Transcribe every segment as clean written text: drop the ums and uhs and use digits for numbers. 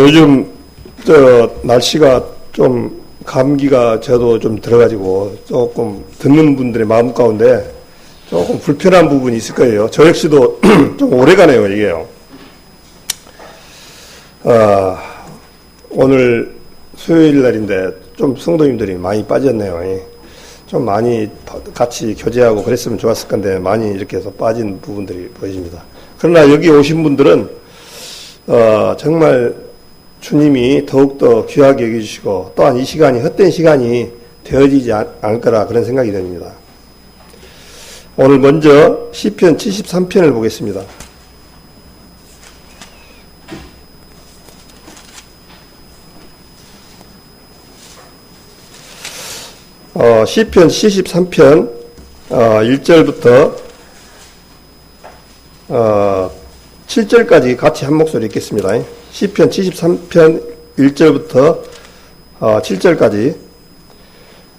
요즘 날씨가 좀 감기가 저도 좀 들어가지고 조금 듣는 분들의 마음 가운데 조금 불편한 부분이 있을 거예요. 저 역시도 좀 오래가네요, 이게요. 오늘 수요일 날인데 좀 성도님들이 많이 빠졌네요. 좀 많이 같이 교제하고 그랬으면 좋았을 건데 많이 이렇게 해서 빠진 부분들이 보여집니다. 그러나 여기 오신 분들은 정말 주님이 더욱더 귀하게 여겨주시고 또한 이 시간이 헛된 시간이 되어지지 않을 거라 그런 생각이 듭니다. 오늘 먼저 시편 73편을 보겠습니다. 시편 73편 1절부터 7절까지 같이 한 목소리 읽겠습니다. 시편 73편 1절부터 7절까지.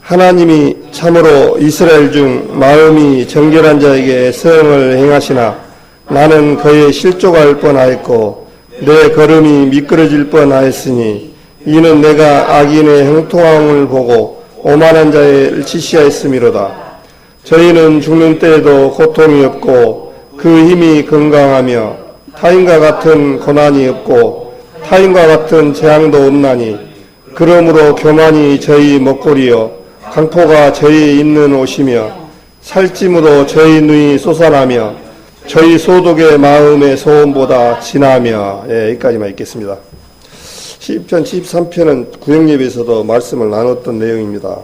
하나님이 참으로 이스라엘 중 마음이 정결한 자에게 성을 행하시나 나는 그의 실족할 뻔하였고 내 걸음이 미끄러질 뻔하였으니 이는 내가 악인의 형통함을 보고 오만한 자를 지시하였음이로다. 저희는 죽는 때에도 고통이 없고 그 힘이 건강하며 타인과 같은 고난이 없고 타인과 같은 재앙도 없나니 그러므로 교만이 저희 먹거리요 강포가 저희 입는 옷이며 살찜으로 저희 눈이 솟아나며 저희 소독의 마음의 소음보다 진하며. 여기까지만 읽겠습니다. 시편 73편은 구역예배에서도 말씀을 나눴던 내용입니다.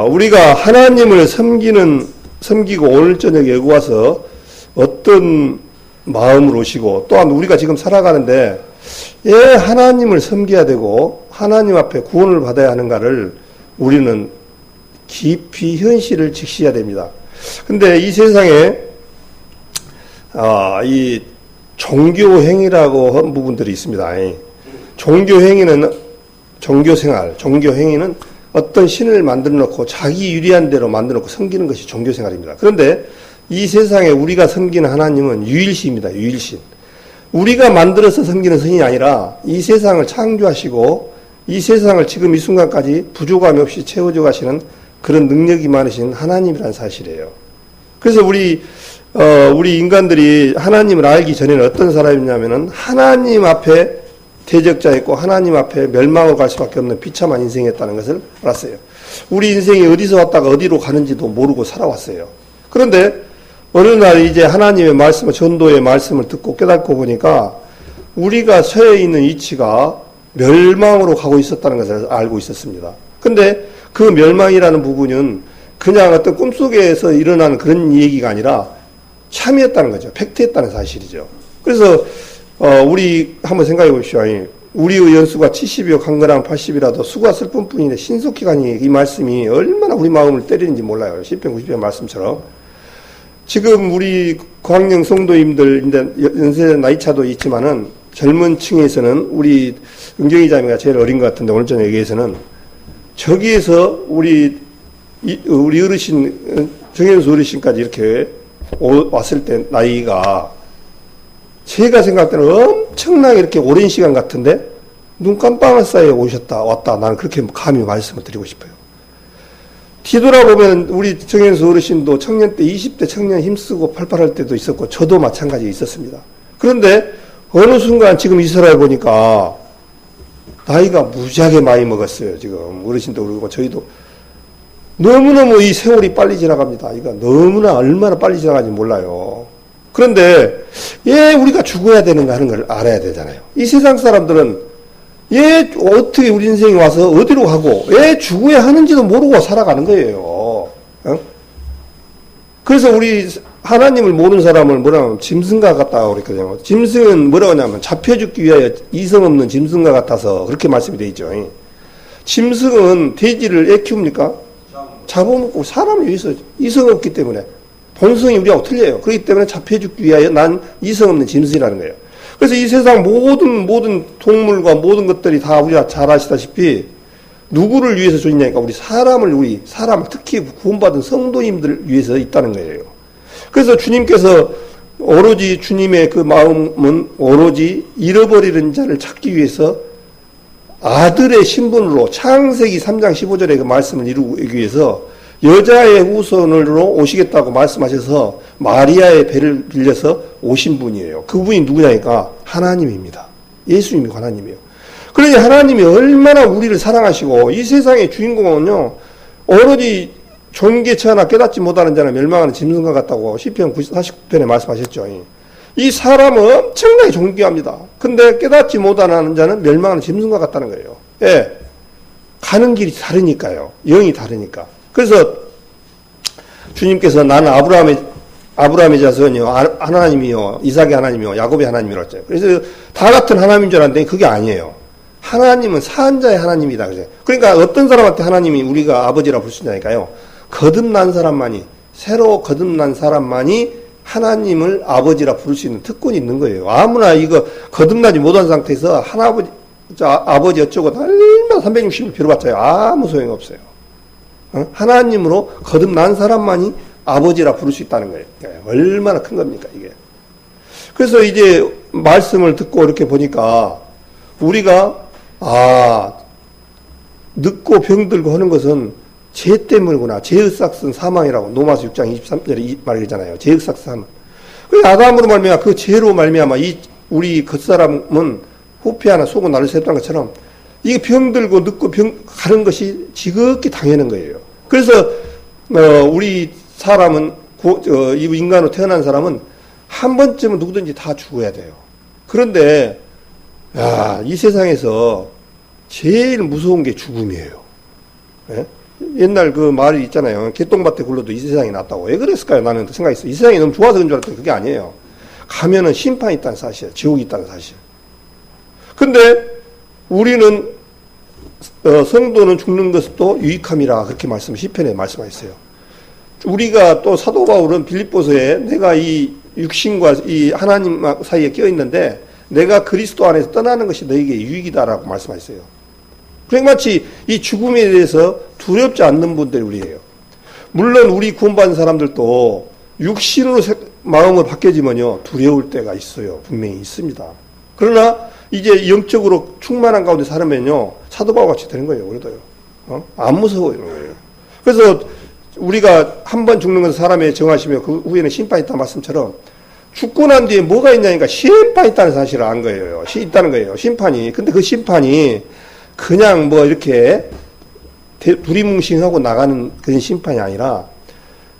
우리가 하나님을 섬기고 오늘 저녁에 여기 와서 어떤 마음으로 오시고 또한 우리가 지금 살아가는데 왜 하나님을 섬겨야 되고 하나님 앞에 구원을 받아야 하는가를 우리는 깊이 현실을 직시해야 됩니다. 근데 이 세상에 이 종교행위라고 한 부분들이 있습니다. 종교행위는 종교생활, 어떤 신을 만들어 놓고 자기 유리한 대로 만들어 놓고 섬기는 것이 종교생활입니다. 그런데 이 세상에 우리가 섬기는 하나님은 유일신입니다. 유일신. 우리가 만들어서 섬기는 신이 아니라 이 세상을 창조하시고 이 세상을 지금 이 순간까지 부족함이 없이 채워줘 가시는 그런 능력이 많으신 하나님이라는 사실이에요. 그래서 우리 인간들이 하나님을 알기 전에는 어떤 사람이냐면은 하나님 앞에 대적자였고 하나님 앞에 멸망을 갈 수밖에 없는 비참한 인생이었다는 것을 알았어요. 우리 인생이 어디서 왔다가 어디로 가는지도 모르고 살아왔어요. 그런데 어느 날 이제 하나님의 말씀을, 전도의 말씀을 듣고 깨닫고 보니까 우리가 처해 있는 위치가 멸망으로 가고 있었다는 것을 알고 있었습니다. 근데 그 멸망이라는 부분은 그냥 어떤 꿈속에서 일어나는 그런 얘기가 아니라 참이었다는 거죠. 팩트였다는 사실이죠. 그래서 우리 한번 생각해 보십시오. 우리의 연수가 70이요 강건하면 80이라도 수가 슬픈 뿐인데 신속히 가니 이 말씀이 얼마나 우리 마음을 때리는지 몰라요. 10편 90편 말씀처럼. 지금 우리 광영 성도님들 연세 나이차도 있지만은 젊은 층에서는 우리 은경이 자매가 제일 어린 것 같은데 오늘 저녁 여기에서는 저기에서 우리 어르신 정현수 어르신까지 이렇게 왔을 때 나이가 제가 생각할 때는 엄청나게 이렇게 오랜 시간 같은데 눈 깜빡할 사이에 왔다. 나는 그렇게 감히 말씀을 드리고 싶어요. 뒤돌아보면 우리 정현수 어르신도 청년 때 20대 청년 힘쓰고 팔팔할 때도 있었고 저도 마찬가지에 있었습니다. 그런데 어느 순간 지금 이스라엘 보니까 나이가 무지하게 많이 먹었어요. 지금 어르신도 그러고 저희도 너무너무 이 세월이 빨리 지나갑니다. 이거 너무나 얼마나 빨리 지나가는지 몰라요. 그런데 왜 우리가 죽어야 되는가 하는 걸 알아야 되잖아요. 이 세상 사람들은 왜 어떻게 우리 인생이 와서 어디로 가고 왜 죽어야 하는지도 모르고 살아가는 거예요. 그래서 우리 하나님을 모르는 사람을 뭐라고 하면 짐승과 같다고 그랬거든요. 짐승은 뭐라고 하냐면 잡혀 죽기 위하여 이성 없는 짐승과 같아서 그렇게 말씀이 되어 있죠. 짐승은 돼지를 애 키웁니까? 잡아먹고 사람을 위해서 이성 없기 때문에 본성이 우리하고 틀려요. 그렇기 때문에 잡혀 죽기 위하여 난 이성 없는 짐승이라는 거예요. 그래서 이 세상 모든 동물과 모든 것들이 다 우리가 잘 아시다시피 누구를 위해서 존재하니까 우리 사람을 특히 구원받은 성도님들을 위해서 있다는 거예요. 그래서 주님께서 오로지 주님의 그 마음은 오로지 잃어버리는 자를 찾기 위해서 아들의 신분으로 창세기 3장 15절의 그 말씀을 이루기 위해서 여자의 후손으로 오시겠다고 말씀하셔서 마리아의 배를 빌려서 오신 분이에요. 그분이 누구냐니까 하나님입니다. 예수님이 하나님이에요. 그러니 하나님이 얼마나 우리를 사랑하시고 이 세상의 주인공은요 오로지 존귀치 하나 깨닫지 못하는 자는 멸망하는 짐승과 같다고 시편 49편에 말씀하셨죠. 이 사람은 엄청나게 존귀합니다. 근데 깨닫지 못하는 자는 멸망하는 짐승과 같다는 거예요. 예, 가는 길이 다르니까요. 영이 다르니까. 그래서 주님께서 나는 아브라함의 자손이요 하나님이요 이삭의 하나님이요 야곱의 하나님이라고 했죠. 그래서 다 같은 하나님인 줄 알았는데 그게 아니에요. 하나님은 사한자의 하나님이다. 그러니까 어떤 사람한테 하나님이 우리가 아버지라 부를 수 있냐니까요. 거듭난 사람만이, 새로 거듭난 사람만이 하나님을 아버지라 부를 수 있는 특권이 있는 거예요. 아무나 이거 거듭나지 못한 상태에서 아버지 어쩌고 얼마나 360일 빌어봤자요. 아무 소용이 없어요. 하나님으로 거듭난 사람만이 아버지라 부를 수 있다는 거예요. 얼마나 큰 겁니까, 이게. 그래서 이제 말씀을 듣고 이렇게 보니까 우리가 늙고 병들고 하는 것은 죄 때문이구나. 죄의 삭은 사망이라고 노마서 6장 23절에 말이잖아요. 죄의 삭은 사망. 그 아담으로 말미암아 그 죄로 말미암아 우리 겉사람은 호피 하나 속은 나를 샜다는 것처럼 이게 병들고 늙고 가는 것이 지극히 당연한 거예요. 그래서 우리 사람은 이 인간으로 태어난 사람은 한 번쯤은 누구든지 다 죽어야 돼요. 그런데 이 세상에서 제일 무서운 게 죽음이에요. 예? 옛날 그 말이 있잖아요. 개똥밭에 굴러도 이 세상이 낫다고. 왜 그랬을까요? 나는 생각했어요. 이 세상이 너무 좋아서 그런 줄 알았더니 그게 아니에요. 가면은 심판이 있다는 사실, 지옥이 있다는 사실. 근데 우리는 성도는 죽는 것도 유익함이라 그렇게 시편에 말씀하셨어요. 우리가 또 사도 바울은 빌립보서에 내가 이 육신과 이 하나님 사이에 끼어 있는데 내가 그리스도 안에서 떠나는 것이 너에게 유익이다라고 말씀하셨어요. 그러니까 마치 이 죽음에 대해서 두렵지 않는 분들이 우리예요. 물론 우리 구원받은 사람들도 육신으로 마음을 바뀌어지면요 두려울 때가 있어요. 분명히 있습니다. 그러나 이제 영적으로 충만한 가운데 살면요 사도 바울 같이 되는 거예요. 그래도요. 안 무서워요. 그래서 우리가 한 번 죽는 것은 사람의 정하시며 그 후에는 심판이 있다는 말씀처럼 죽고 난 뒤에 뭐가 있냐니까 심판이 있다는 사실을 안 거예요. 있다는 거예요. 심판이. 근데 그 심판이 그냥 뭐 이렇게 두리뭉싱하고 나가는 그런 심판이 아니라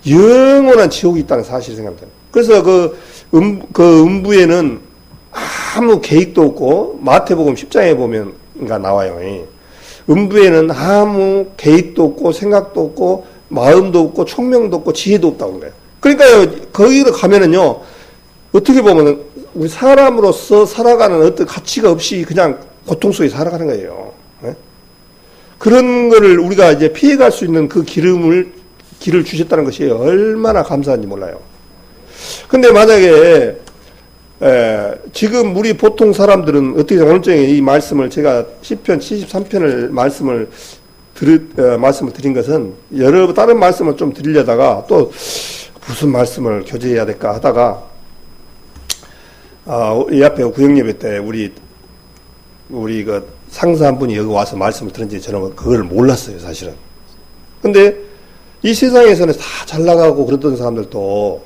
영원한 지옥이 있다는 사실을 생각합니다. 그래서 그 음부에는 아무 계획도 없고 마태복음 10장에 보면 나와요. 음부에는 아무 계획도 없고 생각도 없고 마음도 없고 총명도 없고 지혜도 없다고 거예요. 그러니까요 거기로 가면은요 어떻게 보면은 우리 사람으로서 살아가는 어떤 가치가 없이 그냥 고통 속에 살아가는 거예요. 네? 그런 거를 우리가 이제 피해갈 수 있는 그 길을 주셨다는 것이 얼마나 감사한지 몰라요. 근데 만약에 지금 우리 보통 사람들은 어떻게 오늘 저녁에 이 말씀을 제가 시편 73편을 말씀을 드린 것은 다른 말씀을 좀 드리려다가 또 무슨 말씀을 교제해야 될까 하다가 이 앞에 구역예배 때 우리 그 상사 한 분이 여기 와서 말씀을 들은지 저는 그걸 몰랐어요, 사실은. 근데 이 세상에서는 다 잘 나가고 그러던 사람들도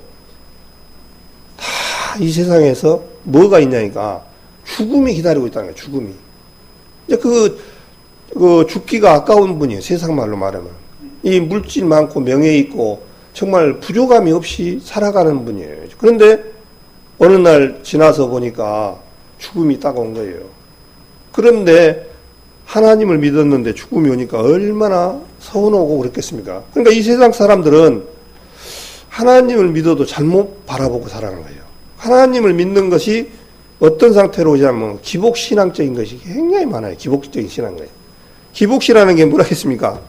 다 이 세상에서 뭐가 있냐니까 죽음이 기다리고 있다는 거예요, 죽음이. 이제 그 죽기가 아까운 분이에요, 세상 말로 말하면. 이 물질 많고 명예 있고 정말 부족함이 없이 살아가는 분이에요. 그런데 어느 날 지나서 보니까 죽음이 딱 온 거예요. 그런데 하나님을 믿었는데 죽음이 오니까 얼마나 서운하고 그랬겠습니까? 그러니까 이 세상 사람들은 하나님을 믿어도 잘못 바라보고 살아가는 거예요. 하나님을 믿는 것이 어떤 상태로 오냐면 기복신앙적인 것이 굉장히 많아요. 기복적인 신앙이에요. 기복신이라는 게 뭐라겠습니까?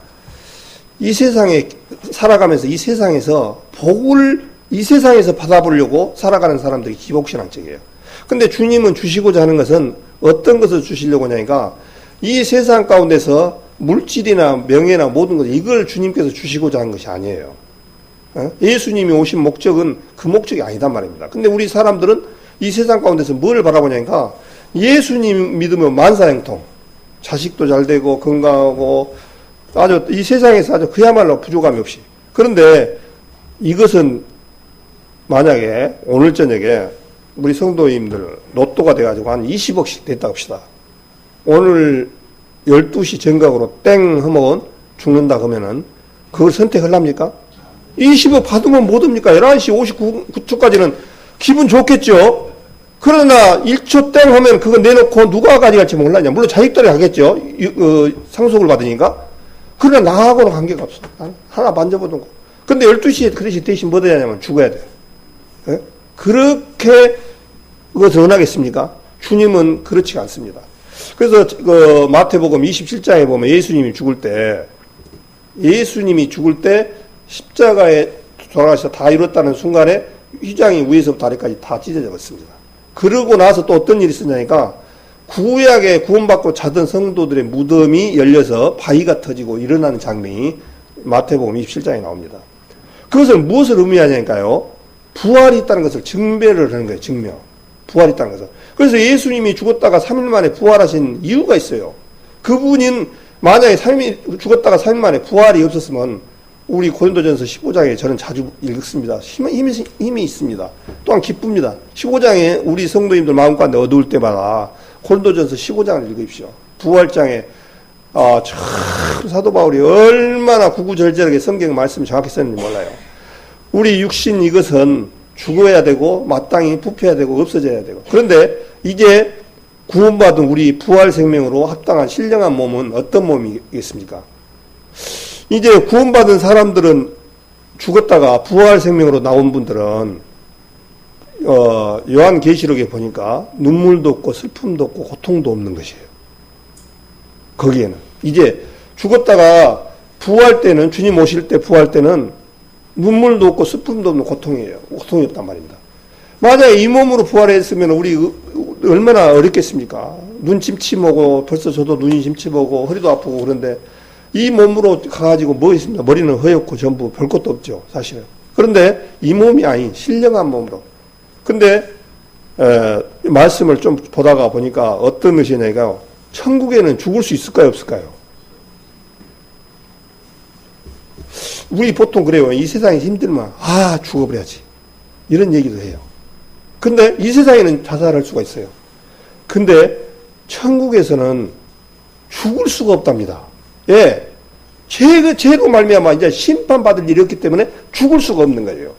이 세상에 살아가면서 이 세상에서 복을 이 세상에서 받아보려고 살아가는 사람들이 기복신앙적이에요. 근데 주님은 주시고자 하는 것은 어떤 것을 주시려고 하냐니까 이 세상 가운데서 물질이나 명예나 모든 것 이걸 주님께서 주시고자 하는 것이 아니에요. 예수님이 오신 목적은 그 목적이 아니단 말입니다. 근데 우리 사람들은 이 세상 가운데서 뭘 바라보냐니까 예수님 믿으면 만사형통, 자식도 잘 되고 건강하고 아주 이 세상에서 아주 그야말로 부족함이 없이. 그런데 이것은 만약에 오늘 저녁에 우리 성도님들 로또가 돼가지고 한 20억씩 됐다 합시다. 오늘 12시 정각으로 땡 하면 죽는다 그러면은 그걸 선택하렵니까? 20억 받으면 못 옵니까? 11시 59초까지는 기분 좋겠죠? 그러나 1초 땡 하면 그거 내놓고 누가 가져갈지 몰라냐. 물론 자식들이 가겠죠. 상속을 받으니까. 그러나 나하고는 관계가 없어. 하나 만져보던 거. 근데 12시에 그 대신 뭐 되냐면 죽어야 돼. 예? 그렇게 그것을 원하겠습니까? 주님은 그렇지가 않습니다. 그래서 그 마태복음 27장에 보면 예수님이 죽을 때 십자가에 돌아가셔서 다 이뤘다는 순간에 휘장이 위에서부터 아래까지 다 찢어져 버렸습니다. 그러고 나서 또 어떤 일이 있었냐니까 구약에 구원받고 자던 성도들의 무덤이 열려서 바위가 터지고 일어나는 장면이 마태복음 27장에 나옵니다. 그것은 무엇을 의미하냐니까요. 부활이 있다는 것을 증배를 하는 거예요. 증명. 부활이 있다는 것을. 그래서 예수님이 죽었다가 3일 만에 부활하신 이유가 있어요. 그분인 만약에 죽었다가 3일 만에 부활이 없었으면 우리 고린도전서 15장에 저는 자주 읽습니다. 힘이 있습니다. 또한 기쁩니다. 15장에 우리 성도님들 마음 가운데 어두울 때마다 고린도전서 15장을 읽으십시오. 부활장에 참 사도 바울이 얼마나 구구절절하게 성경 말씀을 정확히 썼는지 몰라요. 우리 육신 이것은 죽어야 되고 마땅히 부패해야 되고 없어져야 되고. 그런데 이제 구원받은 우리 부활 생명으로 합당한 신령한 몸은 어떤 몸이겠습니까? 이제 구원받은 사람들은 죽었다가 부활 생명으로 나온 분들은 요한계시록에 보니까 눈물도 없고 슬픔도 없고 고통도 없는 것이에요. 거기에는 이제 죽었다가 부활 때는 주님 오실 때 부활 때는 눈물도 없고 슬픔도 없는 고통이에요. 고통이 없단 말입니다. 만약에 이 몸으로 부활했으면 우리 얼마나 어렵겠습니까? 눈 침침하고 벌써 저도 눈이 침침하고 허리도 아프고 그런데 이 몸으로 가가지고 뭐 있습니까? 머리는 허옇고 전부 별 것도 없죠, 사실은. 그런데 이 몸이 아닌 신령한 몸으로. 근데 말씀을 좀 보다가 보니까 어떤 것이냐니까 천국에는 죽을 수 있을까요, 없을까요? 우리 보통 그래요. 이 세상에 힘들면 죽어버려야지. 이런 얘기도 해요. 근데 이 세상에는 자살할 수가 있어요. 근데 천국에서는 죽을 수가 없답니다. 예. 죄로 말미암아 이제 심판받을 일이 없기 때문에 죽을 수가 없는 거예요.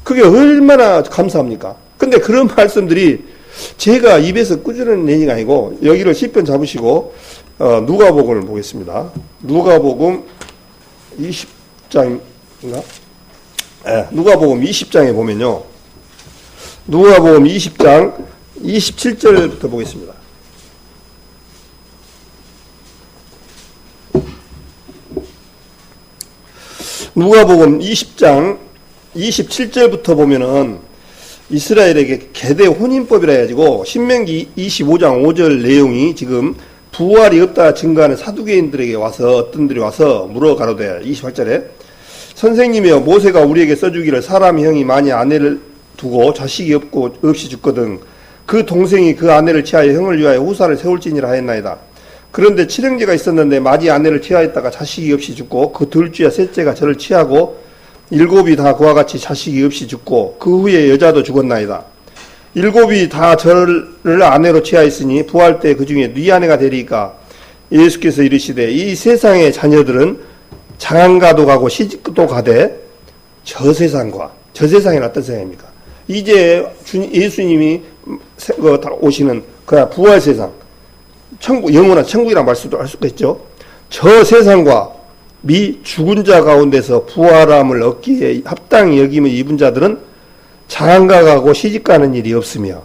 그게 얼마나 감사합니까? 근데 그런 말씀들이 제가 입에서 꾸짖는 얘기가 아니고 여기를 시편 잡으시고 누가복음을 보겠습니다. 누가복음 20장인가? 네, 누가복음 20장에 보면요. 누가복음 20장 27절부터 보겠습니다. 누가복음 20장 27절부터 보면은 이스라엘에게 계대 혼인법이라 해가지고 신명기 25장 5절 내용이 지금 부활이 없다 증거하는 사두개인들에게 와서 어떤들이 와서 물어가로되 28절에 선생님이여 모세가 우리에게 써주기를 사람의 형이 만일 아내를 두고 자식이 없이 죽거든 그 동생이 그 아내를 취하여 형을 위하여 후사를 세울지니라 하였나이다. 그런데 칠형제가 있었는데 마지 아내를 취하였다가 자식이 없이 죽고 그 둘째와 셋째가 저를 취하고 일곱이 다 그와 같이 자식이 없이 죽고 그 후에 여자도 죽었나이다. 일곱이 다 저를 아내로 취하였으니 부활 때 그 중에 네 아내가 되리까 예수께서 이르시되 이 세상의 자녀들은 장가도 가고 시집도 가되 저 세상에는 어떤 세상입니까? 이제 예수님이 오시는 그 부활 세상 천국, 영원한 천국이라는 말씀도 할 수가 있죠. 저 세상과 미 죽은 자 가운데서 부활함을 얻기에 합당히 여김을 입은 자들은 장가가고 시집가는 일이 없으며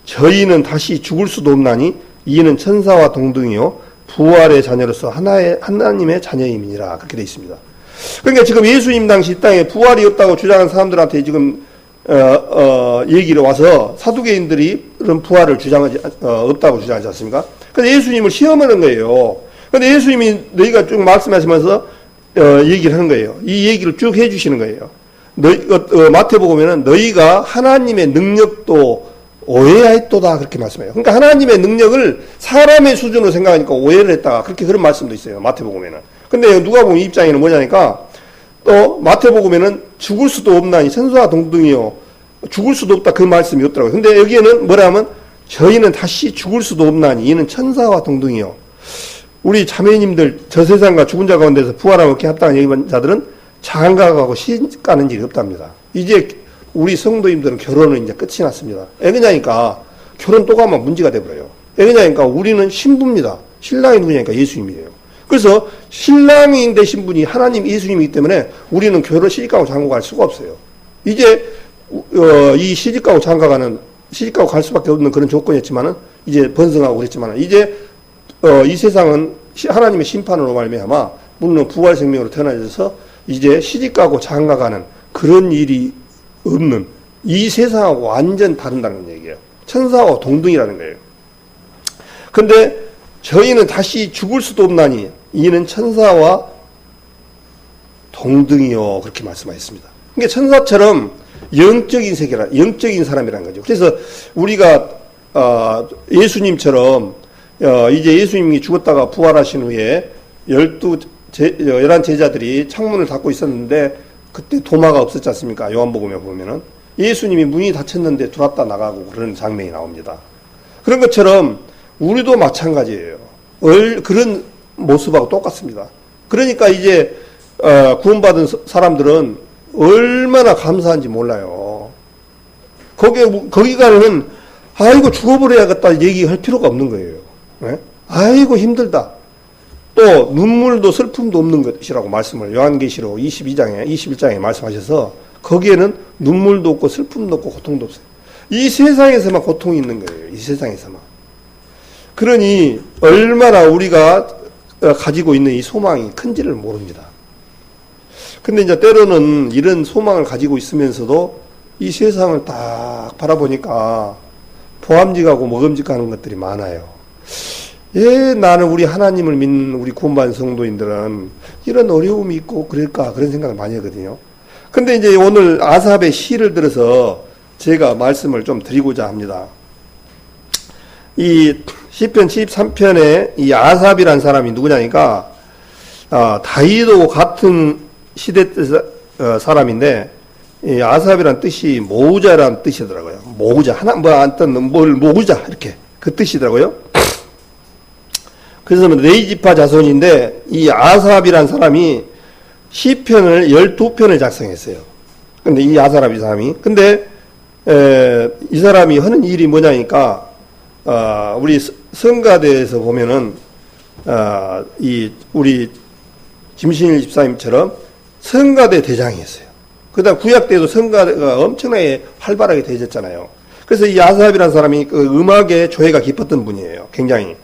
저희는 다시 죽을 수도 없나니 이는 천사와 동등이요 부활의 자녀로서 하나님의 자녀임이니라 그렇게 되어 있습니다. 그러니까 지금 예수님 당시 이 땅에 부활이 없다고 주장하는 사람들한테 지금 얘기를 와서 사두개인들이 그런 부활을 없다고 주장하지 않습니까? 근데 예수님을 시험하는 거예요. 근데 예수님이 너희가 쭉 말씀하시면서 얘기를 하는 거예요. 이 얘기를 쭉 해주시는 거예요. 마태복음에는 너희가 하나님의 능력도 오해하였도다 그렇게 말씀해요. 그러니까 하나님의 능력을 사람의 수준으로 생각하니까 오해를 했다. 그렇게 그런 말씀도 있어요. 마태복음에는. 근데 누가복음 입장에는 뭐냐니까 또 마태복음에는 죽을 수도 없나니 천사와 동등이요. 죽을 수도 없다 그 말씀이 없더라고요. 근데 여기에는 뭐라면 저희는 다시 죽을 수도 없나니 이는 천사와 동등이요. 우리 자매님들 저 세상과 죽은 자 가운데서 부활하고 이렇게 합당한 얘기한 자들은 장가가고 시집 가는 일이 없답니다. 이제 우리 성도님들은 결혼은 이제 끝이 났습니다. 왜 그러냐니까 결혼 또 가면 문제가 돼버려요. 왜 그러냐니까 우리는 신부입니다. 신랑이 누구냐니까 예수님이에요. 그래서 신랑이 되신 분이 하나님 예수님이기 때문에 우리는 결혼 시집가고 장가갈 수가 없어요. 이제 이 시집가고 장가가는 시집가고 갈 수밖에 없는 그런 조건이었지만은 이제 번성하고 그랬지만은 이제 이 세상은 하나님의 심판으로 말미암아 물론 부활 생명으로 태어나셔서 이제 시집가고 장가가는 그런 일이 없는 이 세상하고 완전 다른다는 얘기예요. 천사와 동등이라는 거예요. 근데 저희는 다시 죽을 수도 없나니 이는 천사와 동등이요 그렇게 말씀하셨습니다. 그러니까 천사처럼 영적인 세계라 영적인 사람이라는 거죠. 그래서 우리가 예수님처럼 이제 예수님이 죽었다가 부활하신 후에 11 제자들이 창문을 닫고 있었는데 그때 도마가 없었지 않습니까? 요한복음에 보면은 예수님이 문이 닫혔는데 들어왔다 나가고 그런 장면이 나옵니다. 그런 것처럼 우리도 마찬가지예요. 그런 모습하고 똑같습니다. 그러니까 이제 구원받은 사람들은 얼마나 감사한지 몰라요. 거기 가는 아이고 죽어버려야겠다 얘기할 필요가 없는 거예요. 네? 아이고 힘들다. 또 눈물도 슬픔도 없는 것이라고 말씀을 요한계시록 22장에 21장에 말씀하셔서 거기에는 눈물도 없고 슬픔도 없고 고통도 없어요. 이 세상에서만 고통이 있는 거예요. 이 세상에서만. 그러니 얼마나 우리가 가지고 있는 이 소망이 큰지를 모릅니다. 근데 이제 때로는 이런 소망을 가지고 있으면서도 이 세상을 딱 바라보니까 보암직하고 먹음직하는 것들이 많아요. 나는 우리 하나님을 믿는 우리 구원받은 성도인들은 이런 어려움이 있고 그럴까 그런 생각을 많이 하거든요. 근데 이제 오늘 아삽의 시를 들어서 제가 말씀을 좀 드리고자 합니다. 이 시편 73편에 이 아삽이라는 사람이 누구냐니까 다윗하고 같은 시대 사람인데 이 아삽이란 뜻이 모으자라는 뜻이더라고요. 모으자 하나 뭘 모으자 이렇게 그 뜻이더라고요. 그래서 레이지파 자손인데 이 아삽이란 사람이 시편을 12편을 작성했어요. 근데 이 아삽이 사람이 근데 이 사람이 하는 일이 뭐냐니까 우리 성가대에서 보면은 우리 김신일 집사님처럼 성가대 대장이었어요. 그다음 구약 때도 성가대가 엄청나게 활발하게 되어졌잖아요. 그래서 이 아삽이라는 사람이 그 음악의 조예가 깊었던 분이에요. 굉장히.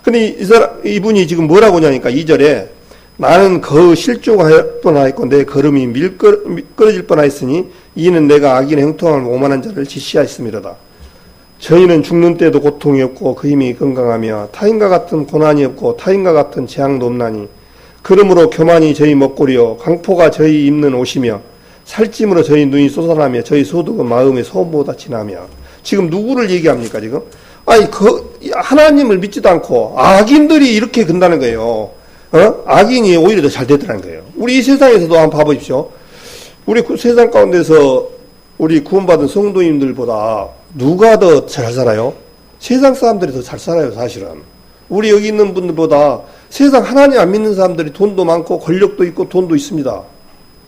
근데 이분이 지금 뭐라고 하냐니까 2절에 나는 실족할 뻔하였고 내 걸음이 미끄러질 뻔하였으니 이는 내가 악인의 형통함을 오만한 자를 지시하였음이로다. 저희는 죽는 때도 고통이 없고 그 힘이 건강하며 타인과 같은 고난이 없고 타인과 같은 재앙도 없나니 그러므로 교만이 저희 먹거리요 광포가 저희 입는 옷이며 살찜으로 저희 눈이 솟아나며 저희 소득은 마음의 소음보다 진하며. 지금 누구를 얘기합니까 지금? 아니 하나님을 믿지도 않고 악인들이 이렇게 건다는 거예요. 악인이 오히려 더 잘 되더라는 거예요. 우리 이 세상에서도 한번 봐보십시오. 우리 세상 가운데서 우리 구원받은 성도님들보다 누가 더 잘 살아요? 세상 사람들이 더 잘 살아요, 사실은. 우리 여기 있는 분들보다 세상 하나님 안 믿는 사람들이 돈도 많고 권력도 있고 돈도 있습니다.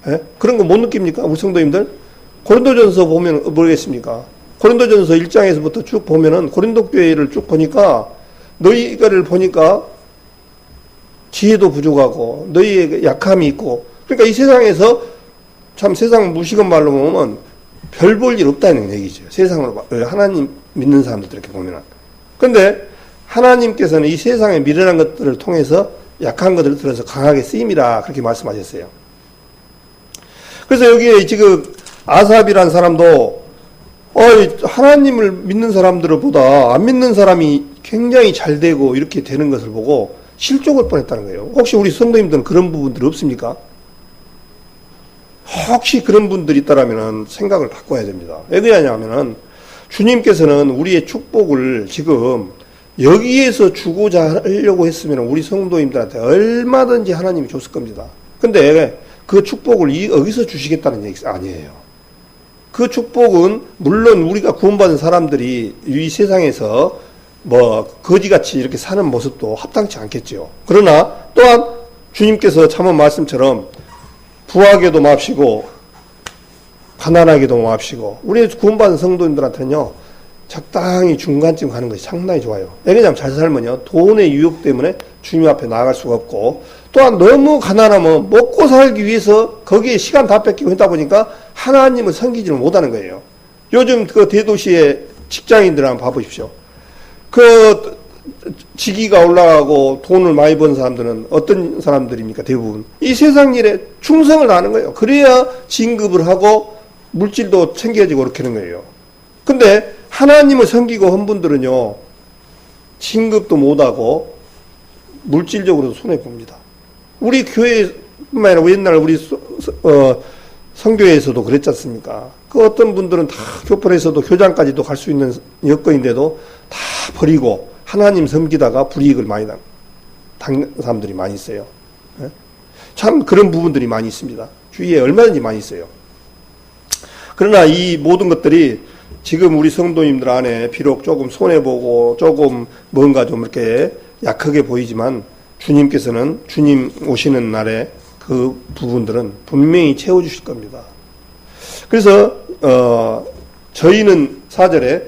예? 그런 거 못 느낍니까? 우리 성도님들? 고린도전서 보면 모르겠습니까? 고린도전서 1장에서부터 쭉 보면은 고린도 교회를 쭉 보니까 너희를 보니까 지혜도 부족하고 너희의 약함이 있고 그러니까 이 세상에서 참 세상 무식한 말로 보면 별 볼 일 없다는 얘기죠. 세상으로 하나님 믿는 사람들 이렇게 보면은. 근데 하나님께서는 이 세상의 미련한 것들을 통해서 약한 것들을 들어서 강하게 쓰임이라 그렇게 말씀하셨어요. 그래서 여기에 지금 아삽이라는 사람도 하나님을 믿는 사람들보다 안 믿는 사람이 굉장히 잘 되고 이렇게 되는 것을 보고 실족할 뻔했다는 거예요. 혹시 우리 성도님들은 그런 부분들 없습니까? 혹시 그런 분들이 있다라면 생각을 바꿔야 됩니다. 왜 그러냐면은 주님께서는 우리의 축복을 지금 여기에서 주고자 하려고 했으면 우리 성도님들한테 얼마든지 하나님이 줬을 겁니다. 근데 그 축복을 여기서 주시겠다는 얘기 아니에요. 그 축복은 물론 우리가 구원받은 사람들이 이 세상에서 거지같이 이렇게 사는 모습도 합당치 않겠죠. 그러나 또한 주님께서 참은 말씀처럼 부하게도 맙시고 가난하게도 맙시고 우리 구원받은 성도님들한테는요 적당히 중간쯤 가는 것이 상당히 좋아요. 왜냐하면 잘 살면요 돈의 유혹 때문에 주님 앞에 나아갈 수가 없고, 또한 너무 가난하면 먹고 살기 위해서 거기에 시간 다 뺏기고 했다 보니까 하나님을 섬기지를 못하는 거예요. 요즘 그 대도시의 직장인들 한번 봐보십시오. 그 직위가 올라가고 돈을 많이 버는 사람들은 어떤 사람들입니까? 대부분 이 세상 일에 충성을 하는 거예요. 그래야 진급을 하고 물질도 챙겨지고 그렇게 하는 거예요. 근데 하나님을 섬기고 한 분들은요 진급도 못하고 물질적으로도 손해봅니다. 우리 교회뿐만 아니라 옛날 우리 성교회에서도 그랬지 않습니까? 그 어떤 분들은 다 교포에서도 교장까지도 갈 수 있는 여건인데도 다 버리고 하나님 섬기다가 불이익을 많이 당한 사람들이 많이 있어요. 참 그런 부분들이 많이 있습니다. 주위에 얼마든지 많이 있어요. 그러나 이 모든 것들이 지금 우리 성도님들 안에 비록 조금 손해보고 조금 뭔가 좀 이렇게 약하게 보이지만 주님께서는 주님 오시는 날에 그 부분들은 분명히 채워주실 겁니다. 그래서 저희는 4절에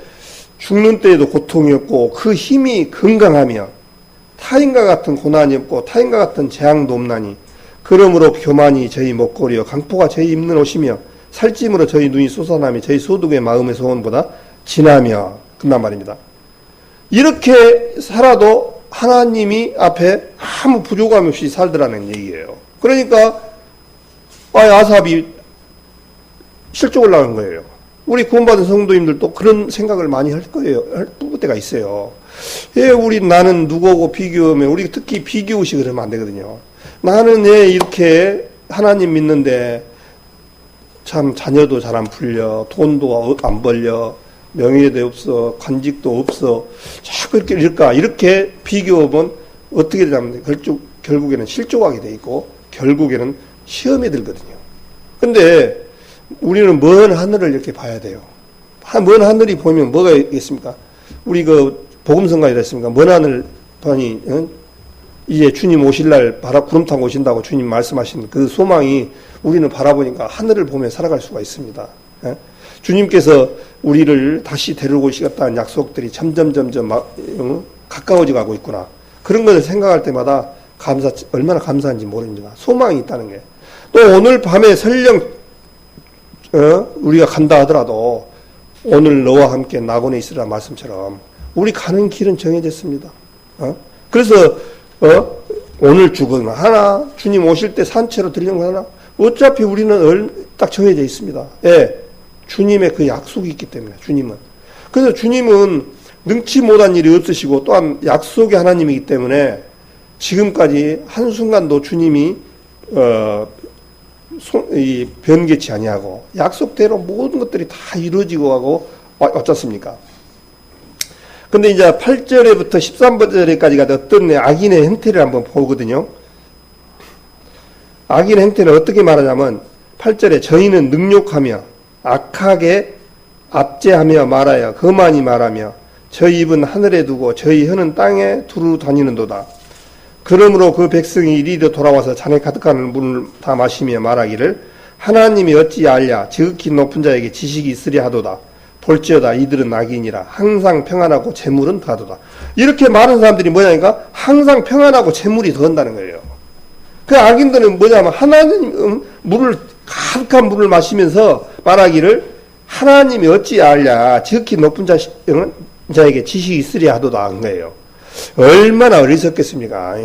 죽는 때에도 고통이 없고 그 힘이 건강하며 타인과 같은 고난이 없고 타인과 같은 재앙도 없나니 그러므로 교만이 저희 목걸이요 강포가 저희 입는 옷이며 살찜으로 저희 눈이 솟아나며 저희 소득의 마음의 소원보다 진하며 끝난 말입니다. 이렇게 살아도 하나님이 앞에 아무 부족함 없이 살더라는 얘기예요. 그러니까 아삽이 실족을 나간 거예요. 우리 구원받은 성도님들도 그런 생각을 많이 할 거예요. 할 때가 있어요. 나는 누구하고 비교하면 우리 특히 비교의식을 하면 안 되거든요. 나는 이렇게 하나님 믿는데 참 자녀도 잘 안 풀려, 돈도 안 벌려, 명예도 없어, 관직도 없어, 자꾸 이렇게 비교하면 어떻게 되냐면 결국에는 실족하게 돼 있고 결국에는 시험에 들거든요. 근데 우리는 먼 하늘을 이렇게 봐야 돼요. 먼 하늘이 보면 뭐가 있겠습니까? 우리 그 복음성가에 있습니까? 먼 하늘 보니 이제 주님 오실 날 구름 타고 오신다고 주님 말씀하신 그 소망이 우리는 바라보니까 하늘을 보며 살아갈 수가 있습니다. 주님께서 우리를 다시 데리고 오시겠다는 약속들이 점점 가까워져 가고 있구나. 그런 것을 생각할 때마다 얼마나 감사한지 모릅니다. 소망이 있다는 게. 또 오늘 밤에 설령 우리가 간다 하더라도 오늘 너와 함께 낙원에 있으라 말씀처럼 우리 가는 길은 정해졌습니다. 그래서 오늘 죽은 하나, 주님 오실 때 산채로 들리는 거 하나, 어차피 우리는 딱 정해져 있습니다. 주님의 그 약속이 있기 때문에, 주님은. 그래서 주님은 능치 못한 일이 없으시고 또한 약속의 하나님이기 때문에 지금까지 한순간도 주님이 변개치 아니하고 약속대로 모든 것들이 다 이루어지고 하고 어떻습니까? 근데 이제 8절에부터 13절에까지가 어떤 악인의 행태를 한번 보거든요. 악인의 행태는 어떻게 말하냐면 8절에 저희는 능욕하며 악하게 압제하며 말하여 거만히 말하며 저희 입은 하늘에 두고 저희 혀는 땅에 두루 다니는도다. 그러므로 그 백성이 이리로 돌아와서 잔에 가득한 물을 다 마시며 말하기를 하나님이 어찌 알랴 지극히 높은 자에게 지식이 있으랴 하도다. 볼지어다 이들은 악인이라 항상 평안하고 재물은 더하도다. 이렇게 많은 사람들이 뭐냐니까 항상 평안하고 재물이 더한다는 거예요. 그 악인들은 뭐냐면 하나님 가득한 물을 마시면서 말하기를 하나님이 어찌 알랴 지극히 높은 자에게 지식이 있으랴 하도다 한 거예요. 얼마나 어리석겠습니까?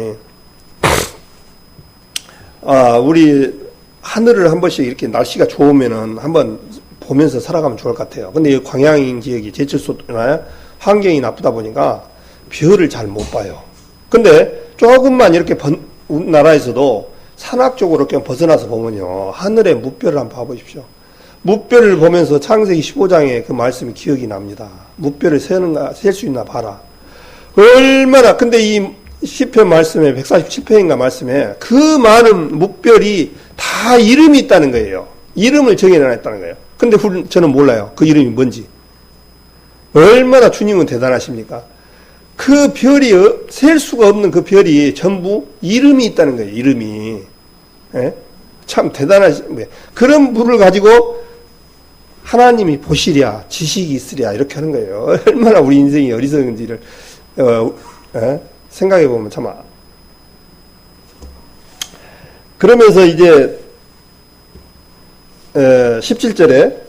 우리 하늘을 한 번씩 이렇게 날씨가 좋으면은 한번 보면서 살아가면 좋을 것 같아요. 근데 이 광야인 지역이 제철소나 환경이 나쁘다 보니까 별을 잘 못 봐요. 근데 조금만 이렇게 나라에서도 산악적으로 이렇게 벗어나서 보면요. 하늘의 무별을 한번 봐보십시오. 무별을 보면서 창세기 15장의 그 말씀이 기억이 납니다. 무별을 셀 수 있나 봐라. 얼마나, 근데 이 시편 말씀에, 147편인가 말씀에 그 많은 무별이 다 이름이 있다는 거예요. 이름을 정해놨다는 거예요. 근데 저는 몰라요. 그 이름이 뭔지. 얼마나 주님은 대단하십니까? 그 별이, 셀 수가 없는 그 별이 전부 이름이 있다는 거예요. 이름이. 예? 참 대단하신 거예요. 그런 불을 가지고 하나님이 보시랴, 지식이 있으랴, 이렇게 하는 거예요. 얼마나 우리 인생이 어리석은지를, 생각해 보면 참. 그러면서 이제, 17절에,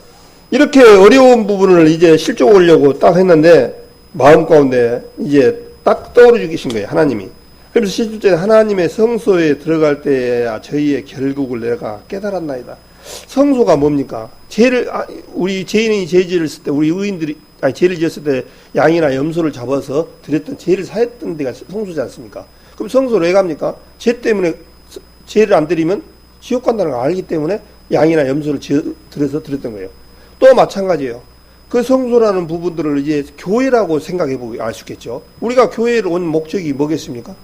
이렇게 어려운 부분을 이제 실족하려고 딱 했는데, 마음 가운데 이제 딱 떠오르 계신 거예요, 하나님이. 그래서 17절에 하나님의 성소에 들어갈 때야 저희의 결국을 내가 깨달았나이다. 성소가 뭡니까? 우리 죄인이 죄를 지을 때, 우리 의인들이, 죄를 지었을 때 양이나 염소를 잡아서 드렸던, 죄를 사했던 데가 성소지 않습니까? 그럼 성소를 왜 갑니까? 죄 때문에, 죄를 안 드리면 지옥 간다는 걸 알기 때문에 양이나 염소를 들여서 드렸던 거예요. 또 마찬가지예요. 그 성소라는 부분들을 이제 교회라고 생각해 보고 알 수 있겠죠. 우리가 교회를 온 목적이 뭐겠습니까?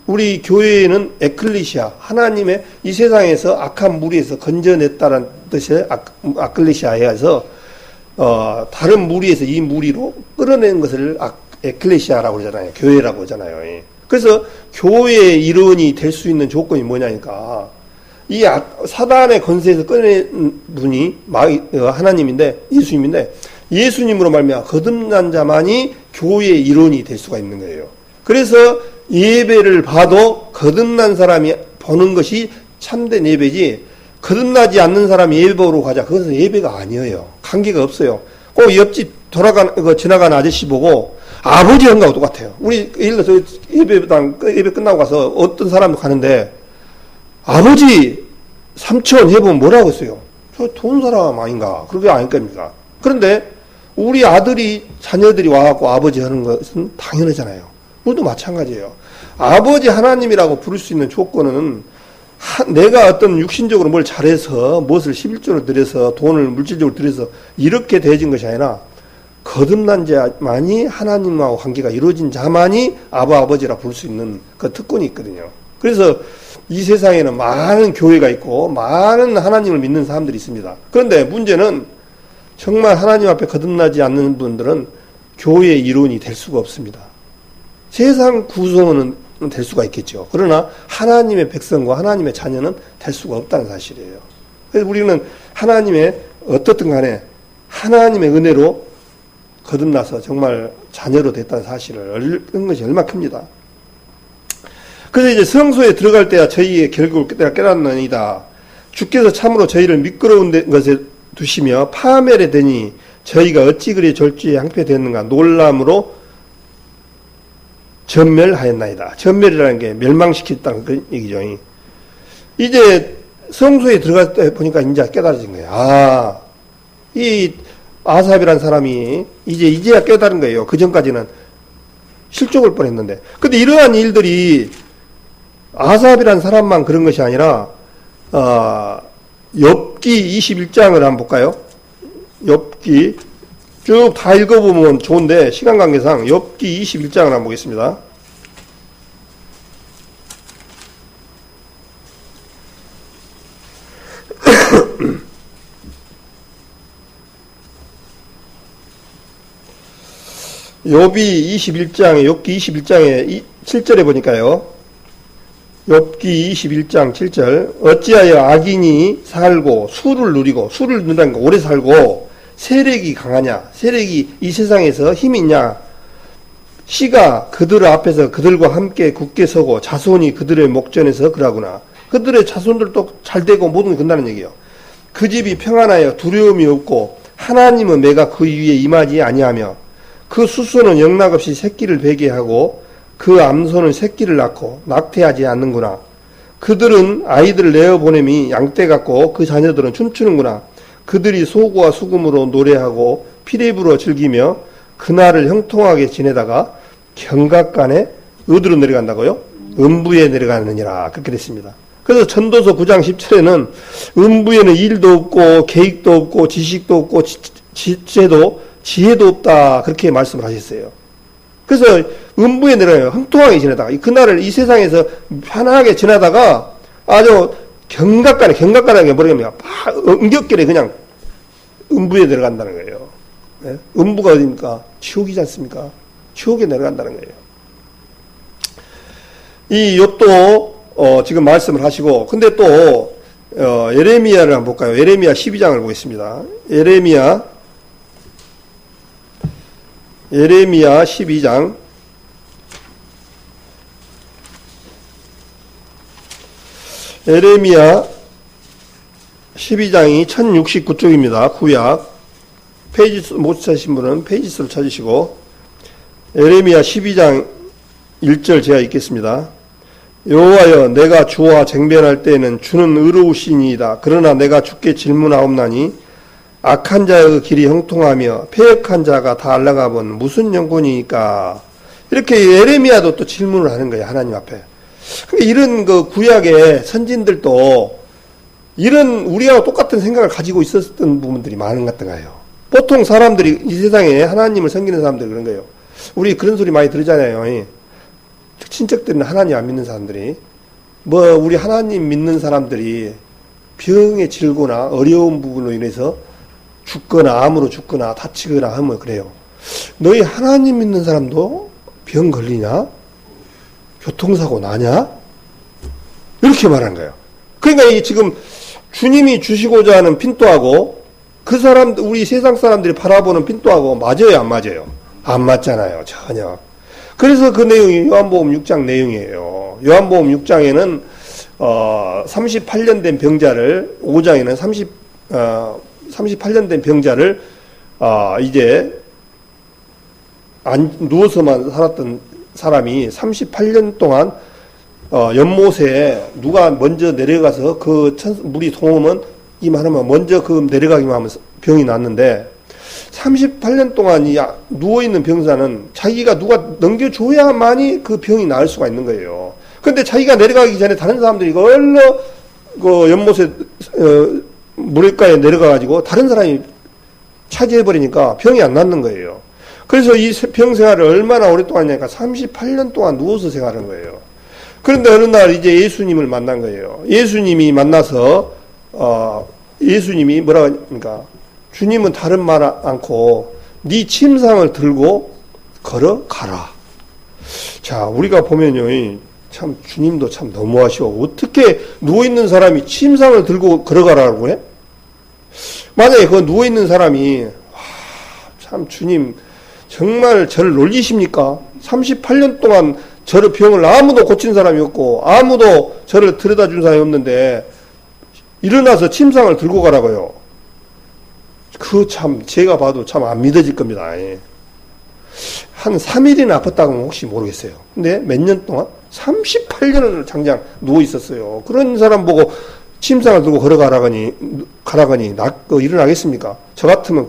우리 교회는 에클레시아, 하나님의 이 세상에서 악한 무리에서 건져냈다는 뜻의 아클레시아에서 다른 무리에서 이 무리로 끌어낸 것을 에클레시아라고 그러잖아요. 교회라고 하잖아요. 예. 그래서 교회의 일원이 될 수 있는 조건이 뭐냐니까 이 사단의 권세에서 꺼낸 분이 하나님인데, 예수님인데, 예수님으로 말미암아 거듭난 자만이 교회의 일원이 될 수가 있는 거예요. 그래서 예배를 봐도 거듭난 사람이 보는 것이 참된 예배지, 거듭나지 않는 사람이 예배 보러 가자, 그것은 예배가 아니에요. 관계가 없어요. 꼭 옆집 지나가는 아저씨 보고 아버지 한 거하고 똑같아요. 우리 예를 들어서 예배 끝나고 가서 어떤 사람도 가는데 아버지, 삼촌 해보면 뭐라고 했어요? 저 돈 사람 아닌가? 그게 아닐 겁니까? 그런데 우리 자녀들이 와갖고 아버지 하는 것은 당연하잖아요. 우리도 마찬가지예요. 아버지 하나님이라고 부를 수 있는 조건은 내가 어떤 육신적으로 뭘 잘해서 무엇을 11조를 들여서 돈을 물질적으로 들여서 이렇게 되어진 것이 아니라 거듭난 자만이 하나님하고 관계가 이루어진 자만이 아버지라 부를 수 있는 그 특권이 있거든요. 그래서 이 세상에는 많은 교회가 있고 많은 하나님을 믿는 사람들이 있습니다. 그런데 문제는 정말 하나님 앞에 거듭나지 않는 분들은 교회의 일원이 될 수가 없습니다. 세상 구성은 될 수가 있겠죠. 그러나 하나님의 백성과 하나님의 자녀는 될 수가 없다는 사실이에요. 그래서 우리는 하나님의 어떻든 간에 하나님의 은혜로 거듭나서 정말 자녀로 됐다는 사실을 얻는 것이 얼마나 큽니다. 그래서 이제 성소에 들어갈 때야 저희의 결국을 깨닫나이다. 주께서 참으로 저희를 미끄러운 것에 두시며 파멸에 되니 저희가 어찌 그리 졸지에 항폐되었는가 놀람으로 전멸하였나이다. 전멸이라는 게 멸망시켰다는 그 얘기죠. 이제 성소에 들어갈 때 보니까 이제 깨달아진 거예요. 이 아삽이라는 사람이 이제야 깨달은 거예요. 그 전까지는 실족을 뻔했는데. 근데 이러한 일들이 아삽이라는 사람만 그런 것이 아니라 욥기 21장을 한번 볼까요? 욥기 쭉 다 읽어보면 좋은데 시간 관계상 욥기 21장을 한번 보겠습니다. 욥기 21장에 7절에 보니까요. 욥기 21장 7절 어찌하여 악인이 살고 수를 누린다는 거 오래 살고 세력이 강하냐 세력이 이 세상에서 힘이 있냐 씨가 그들 앞에서 그들과 함께 굳게 서고 자손이 그들의 목전에서 그러구나. 그들의 자손들도 잘 되고 모든 게 된다는 얘기예요. 그 집이 평안하여 두려움이 없고 하나님은 내가 그 위에 임하지 아니하며 그 수소는 영락없이 새끼를 베게 하고 그 암소는 새끼를 낳고 낙태하지 않는구나. 그들은 아이들을 내어보냄이 양떼 같고 그 자녀들은 춤추는구나. 그들이 소고와 수금으로 노래하고 피레부로 즐기며 그날을 형통하게 지내다가 경각간에 어디로 내려간다고요? 음부에 내려가느니라. 그렇게 됐습니다. 그래서 전도서 9장 10절에는 음부에는 일도 없고 계획도 없고 지식도 없고 지혜도 없다 그렇게 말씀을 하셨어요. 그래서 음부에 내려가요. 형통하게 지내다가 그날을 이 세상에서 편하게 지나다가 아주 경각간에 뭐라냐 응격결에 그냥 음부에 내려간다는 거예요. 네? 음부가 어디입니까? 지옥이지 않습니까? 지옥에 내려간다는 거예요. 이 욥도 지금 말씀을 하시고, 근데 또 예레미야를 한번 볼까요? 예레미야 12장을 보겠습니다. 예레미야 12장 예레미야 12장이 1069쪽입니다. 구약. 페이지 못 찾으신 분은 페이지 수를 찾으시고, 예레미야 12장 1절 제가 읽겠습니다. 여호와여, 내가 주와 쟁변할 때에는 주는 의로우시니이다. 그러나 내가 주께 질문하옵나니 악한 자의 길이 형통하며 패역한 자가 다 알라가본 무슨 영혼이니까. 이렇게 예레미야도 또 질문을 하는 거예요. 하나님 앞에. 이런 그 구약의 선진들도 이런 우리와 똑같은 생각을 가지고 있었던 부분들이 많은 것 같아요. 보통 사람들이 이 세상에 하나님을 섬기는 사람들이 그런 거예요. 우리 그런 소리 많이 들으잖아요. 친척들은 하나님 안 믿는 사람들이 우리 하나님 믿는 사람들이 병에 질거나 어려운 부분으로 인해서 죽거나 암으로 죽거나 다치거나 하면 그래요. 너희 하나님 믿는 사람도 병 걸리냐? 교통사고 나냐? 이렇게 말한 거예요. 그러니까 이 지금 주님이 주시고자 하는 핀도하고 그 사람, 우리 세상 사람들이 바라보는 핀도하고 맞아요, 안 맞아요? 안 맞잖아요, 전혀. 그래서 그 내용이 요한복음 6장 내용이에요. 요한복음 6장에는 38년 된 병자를, 5장에는 38년 된 병자를 이제 누워서만 살았던 사람이 38년 동안 연못에 누가 먼저 내려가서 그 물이 동하면 임하면 먼저 그 내려가기만 하면 병이 났는데, 38년 동안 이 누워있는 병사는 자기가 누가 넘겨줘야만이 그 병이 나을 수가 있는 거예요. 근데 자기가 내려가기 전에 다른 사람들이 얼른 그 연못에 물가에 내려가가지고 다른 사람이 차지해버리니까 병이 안 낫는 거예요. 그래서 이 병 생활을 얼마나 오랫동안 하냐니까 38년 동안 누워서 생활한 거예요. 그런데 어느 날 이제 예수님을 만난 거예요. 예수님이 만나서 예수님이 뭐라 하니까 주님은 다른 말 않고 네 침상을 들고 걸어가라. 자, 우리가 보면요, 참 주님도 참 너무하시오. 어떻게 누워있는 사람이 침상을 들고 걸어가라고 해? 만약에 그 누워있는 사람이 참 주님 정말 저를 놀리십니까? 38년 동안 저를 병을 아무도 고친 사람이 없고 아무도 저를 들여다 준 사람이 없는데 일어나서 침상을 들고 가라고요. 그 참 제가 봐도 참 안 믿어질 겁니다. 한 3일이나 아팠다고 혹시 모르겠어요. 근데 몇 년 동안 38년을 장장 누워 있었어요. 그런 사람 보고 침상을 들고 가라가니 일어나겠습니까? 저 같으면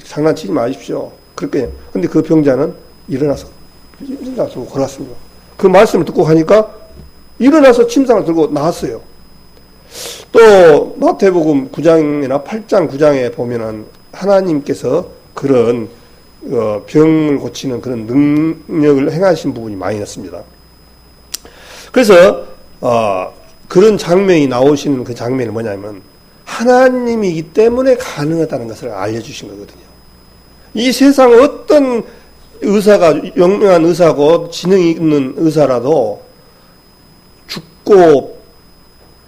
장난치지 마십시오. 그렇게. 근데 그 병자는 일어나서 걸었습니다. 그 말씀을 듣고 가니까 일어나서 침상을 들고 나왔어요. 또 마태복음 9장이나 8장 9장에 보면은 하나님께서 그런 병을 고치는 그런 능력을 행하신 부분이 많이 있습니다. 그래서 그런 장면이 나오시는 그 장면이 뭐냐면 하나님이기 때문에 가능하다는 것을 알려주신 거거든요. 이 세상 어떤 의사가 영명한 의사고 지능이 있는 의사라도 죽고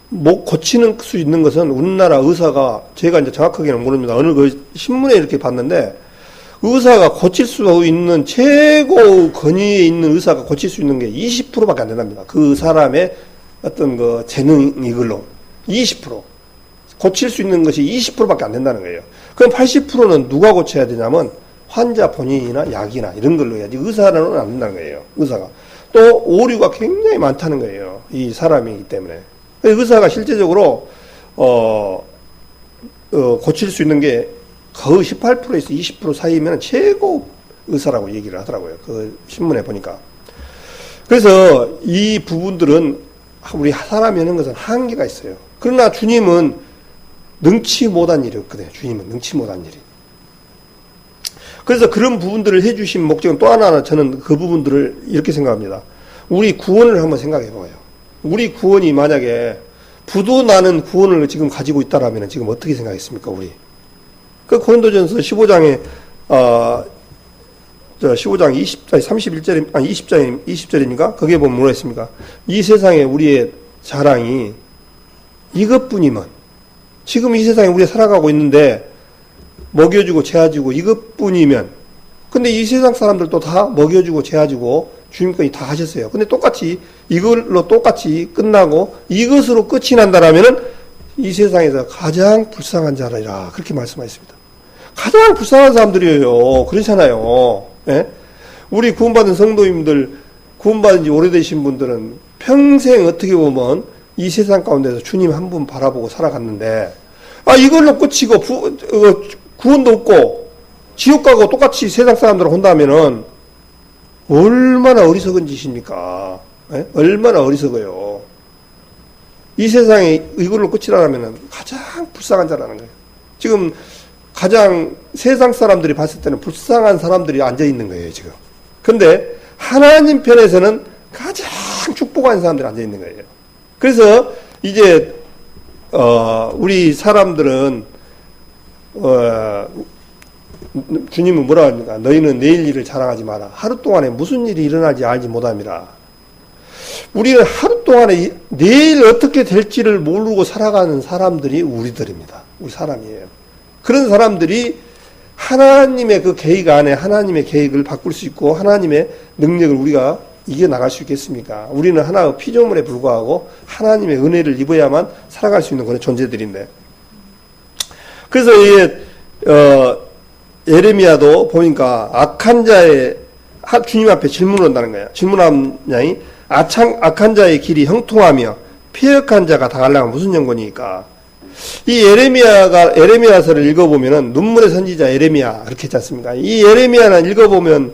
목 고치는 수 있는 것은 우리나라 의사가 제가 이제 정확하게는 모릅니다. 어느 그 신문에 이렇게 봤는데 의사가 고칠 수 있는 최고 권위에 있는 의사가 고칠 수 있는 게 20%밖에 안 된답니다. 그 사람의 어떤 그 재능 이걸로 20% 고칠 수 있는 것이 20%밖에 안 된다는 거예요. 그럼 80%는 누가 고쳐야 되냐면 환자 본인이나 약이나 이런 걸로 해야지 의사로는 안 된다는 거예요. 의사가 또 오류가 굉장히 많다는 거예요. 이 사람이기 때문에. 의사가 실제적으로 고칠 수 있는 게 거의 18%에서 20% 사이면 최고 의사라고 얘기를 하더라고요. 그 신문에 보니까. 그래서 이 부분들은 우리 사람이 하는 것은 한계가 있어요. 그러나 주님은 능치 못한 일이 없거든요. 주님은 능치 못한 일이. 그래서 그런 부분들을 해주신 목적은 또 하나, 저는 그 부분들을 이렇게 생각합니다. 우리 구원을 한번 생각해 봐요. 우리 구원이 만약에 부도 나는 구원을 지금 가지고 있다라면 지금 어떻게 생각했습니까, 우리? 그 고린도전서 15장에 15장 31절에, 아니 20절입니까? 거기에 보면 뭐라 했습니까? 이 세상에 우리의 자랑이 이것뿐이면, 지금 이 세상에 우리가 살아가고 있는데 먹여주고 재워주고 이것뿐이면, 근데 이 세상 사람들도 다 먹여주고 재워주고 주님까지 다 하셨어요. 근데 똑같이 이걸로 똑같이 끝나고 이것으로 끝이 난다라면은 이 세상에서 가장 불쌍한 자라리라, 그렇게 말씀하셨습니다. 가장 불쌍한 사람들이에요. 그렇잖아요. 예? 우리 구원받은 성도님들, 구원받은 지 오래되신 분들은 평생 어떻게 보면 이 세상 가운데서 주님 한 분 바라보고 살아갔는데, 이걸로 끝이고 구원도 없고 지옥 가고 똑같이 세상 사람들을 혼다면은 얼마나 어리석은 짓입니까? 예? 얼마나 어리석어요. 이 세상에 이걸로 끝이라면은 가장 불쌍한 자라는 거예요. 지금 가장 세상 사람들이 봤을 때는 불쌍한 사람들이 앉아 있는 거예요, 지금. 근데 하나님 편에서는 가장 축복한 사람들이 앉아 있는 거예요. 그래서 이제 우리 사람들은 주님은 뭐라 합니까? 너희는 내일 일을 자랑하지 마라. 하루 동안에 무슨 일이 일어날지 알지 못함이라. 우리는 하루 동안에 내일 어떻게 될지를 모르고 살아가는 사람들이 우리들입니다. 우리 사람이에요. 그런 사람들이 하나님의 그 계획 안에 하나님의 계획을 바꿀 수 있고 하나님의 능력을 우리가 이겨나갈 수 있겠습니까? 우리는 하나의 피조물에 불과하고 하나님의 은혜를 입어야만 살아갈 수 있는 그런 존재들인데. 그래서 이게 예레미야도 보니까 악한 자의, 주님 앞에 질문을 한다는 거예요. 질문한 양이 악한 자의 길이 형통하며 패역한 자가 당하려면 무슨 연고니까. 이 에레미야서를 읽어보면은 눈물의 선지자 에레미야 이렇게 했지 않습니까? 이 에레미야는 읽어보면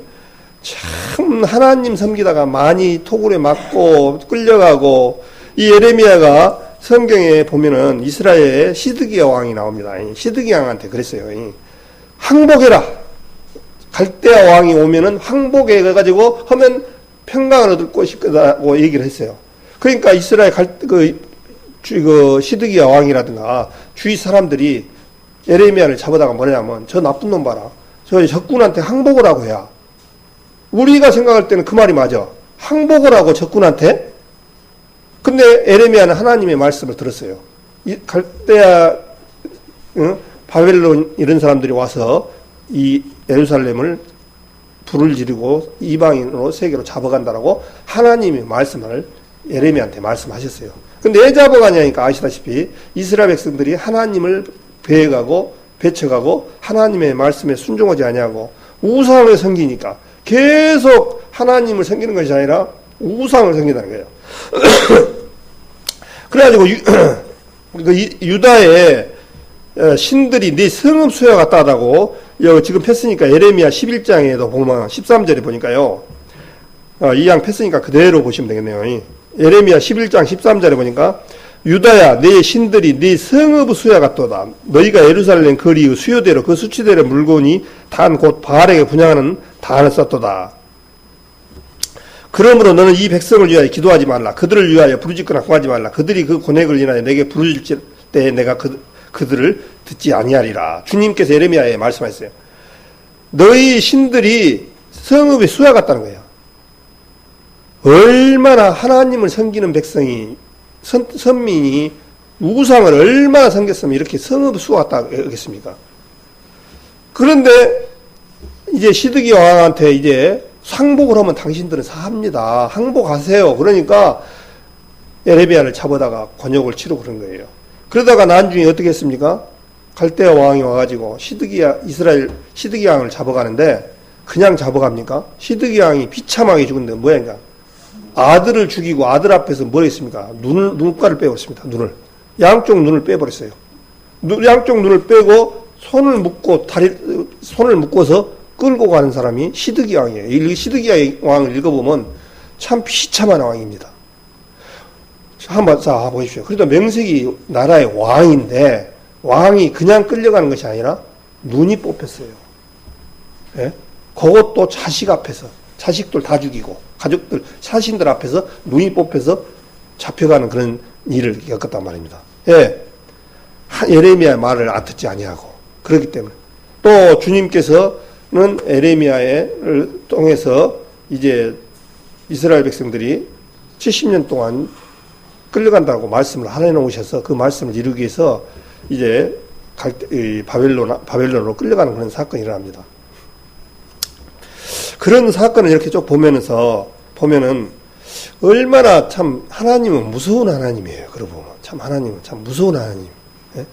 참 하나님 섬기다가 많이 토굴에 맞고 끌려가고, 이 에레미야가 성경에 보면은 이스라엘의 시드기야 왕이 나옵니다. 시드기야 왕한테 그랬어요. 항복해라. 갈대아 왕이 오면은 항복해가지고 하면 평강을 얻을 것이라고 얘기를 했어요. 그러니까 이스라엘 시드기야 왕이라든가 주위 사람들이 에레미야를 잡아다가 뭐냐면, 저 나쁜 놈 봐라. 저 적군한테 항복을 하고 해야. 우리가 생각할 때는 그 말이 맞아. 항복을 하고 적군한테? 근데 에레미야는 하나님의 말씀을 들었어요. 갈대아, 바벨론 이런 사람들이 와서 이 예루살렘을 불을 지르고 이방인으로 세계로 잡아간다라고 하나님의 말씀을 에레미야한테 말씀하셨어요. 근데 왜 잡아가냐니까 아시다시피 이스라엘 백성들이 하나님을 배워가고 배쳐가고 하나님의 말씀에 순종하지 아니하고 우상을 섬기니까 계속 하나님을 섬기는 것이 아니라 우상을 섬긴다는 거예요. 그래가지고 유다의 신들이 네 성읍 수야 같다 하다고 지금 폈으니까 에레미야 11장에도 보면 13절에 보니까요. 이 양 폈으니까 그대로 보시면 되겠네요. 에레미야 11장 13절에 보니까 유다야 네 신들이 네 성읍의 수야 같도다. 너희가 예루살렘 거리의 수요대로 그 수치대로 물건이 단 곧 바알에게 분양하는 단을 썼도다. 그러므로 너는 이 백성을 위하여 기도하지 말라. 그들을 위하여 부르짖거나 구하지 말라. 그들이 그 고뇌를 인하여 내게 부르짖을 때 내가 그들을 듣지 아니하리라. 주님께서 에레미야에 말씀하셨어요. 너희 신들이 성읍의 수야 같다는 거예요. 얼마나 하나님을 섬기는 백성이, 선민이 우상을 얼마나 섬겼으면 이렇게 성읍의 수가 같다 하겠습니까? 그런데 이제 시드기야 왕한테 이제 항복을 하면 당신들은 사합니다. 항복하세요. 그러니까 에레미야를 잡아다가 권역을 치르고 그런 거예요. 그러다가 나중에 어떻게 했습니까? 갈대아 왕이 와가지고 이스라엘 시드기야 왕을 잡아가는데 그냥 잡아갑니까? 시드기야 왕이 비참하게 죽은데 뭐야니까? 아들을 죽이고 아들 앞에서 뭘 했습니까? 눈가를 빼버렸습니다. 양쪽 눈을 빼버렸어요. 양쪽 눈을 빼고 손을 묶어서 끌고 가는 사람이 시드기야 왕이에요. 이 시드기야 왕을 읽어보면 참 비참한 왕입니다. 한번 자 보십시오. 그래도 명색이 나라의 왕인데 왕이 그냥 끌려가는 것이 아니라 눈이 뽑혔어요. 예? 그것도 자식 앞에서 자식들 다 죽이고 가족들 자신들 앞에서 눈이 뽑혀서 잡혀가는 그런 일을 겪었단 말입니다. 예. 예레미야의 말을 듣지 아니하고 그렇기 때문에 또 주님께서는 예레미야를 통해서 이제 이스라엘 백성들이 70년 동안 끌려간다고 말씀을 하해 놓으셔서 그 말씀을 이루기 위해서 이제 바벨론으로 끌려가는 그런 사건이 일어납니다. 그런 사건을 이렇게 쭉 보면은 얼마나 참 하나님은 무서운 하나님이에요. 그러고 보면 참 하나님은 참 무서운 하나님. 예?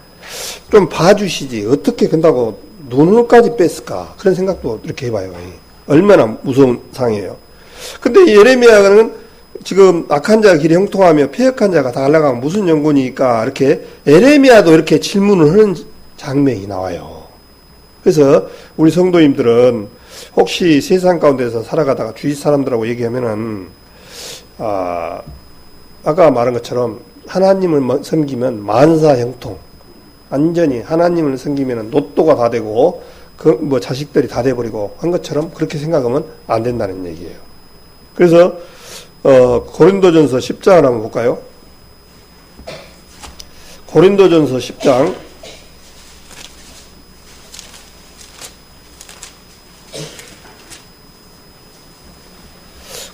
좀 봐주시지 어떻게 근다고 눈을까지 뺐을까 그런 생각도 이렇게 해봐요. 얼마나 무서운 상이에요. 근데 예레미야는 지금 악한 자가 길이 형통하며 패역한 자가 다 갈라가면 무슨 연고니까 이렇게 예레미야도 이렇게 질문을 하는 장면이 나와요. 그래서 우리 성도님들은 혹시 세상 가운데서 살아가다가 주위 사람들하고 얘기하면은 아까 말한 것처럼 하나님을 섬기면 만사 형통, 완전히 하나님을 섬기면 로또가 다 되고 뭐 자식들이 다 돼버리고 한 것처럼 그렇게 생각하면 안 된다는 얘기예요. 그래서 고린도전서 10장을 한번 볼까요? 고린도전서 10장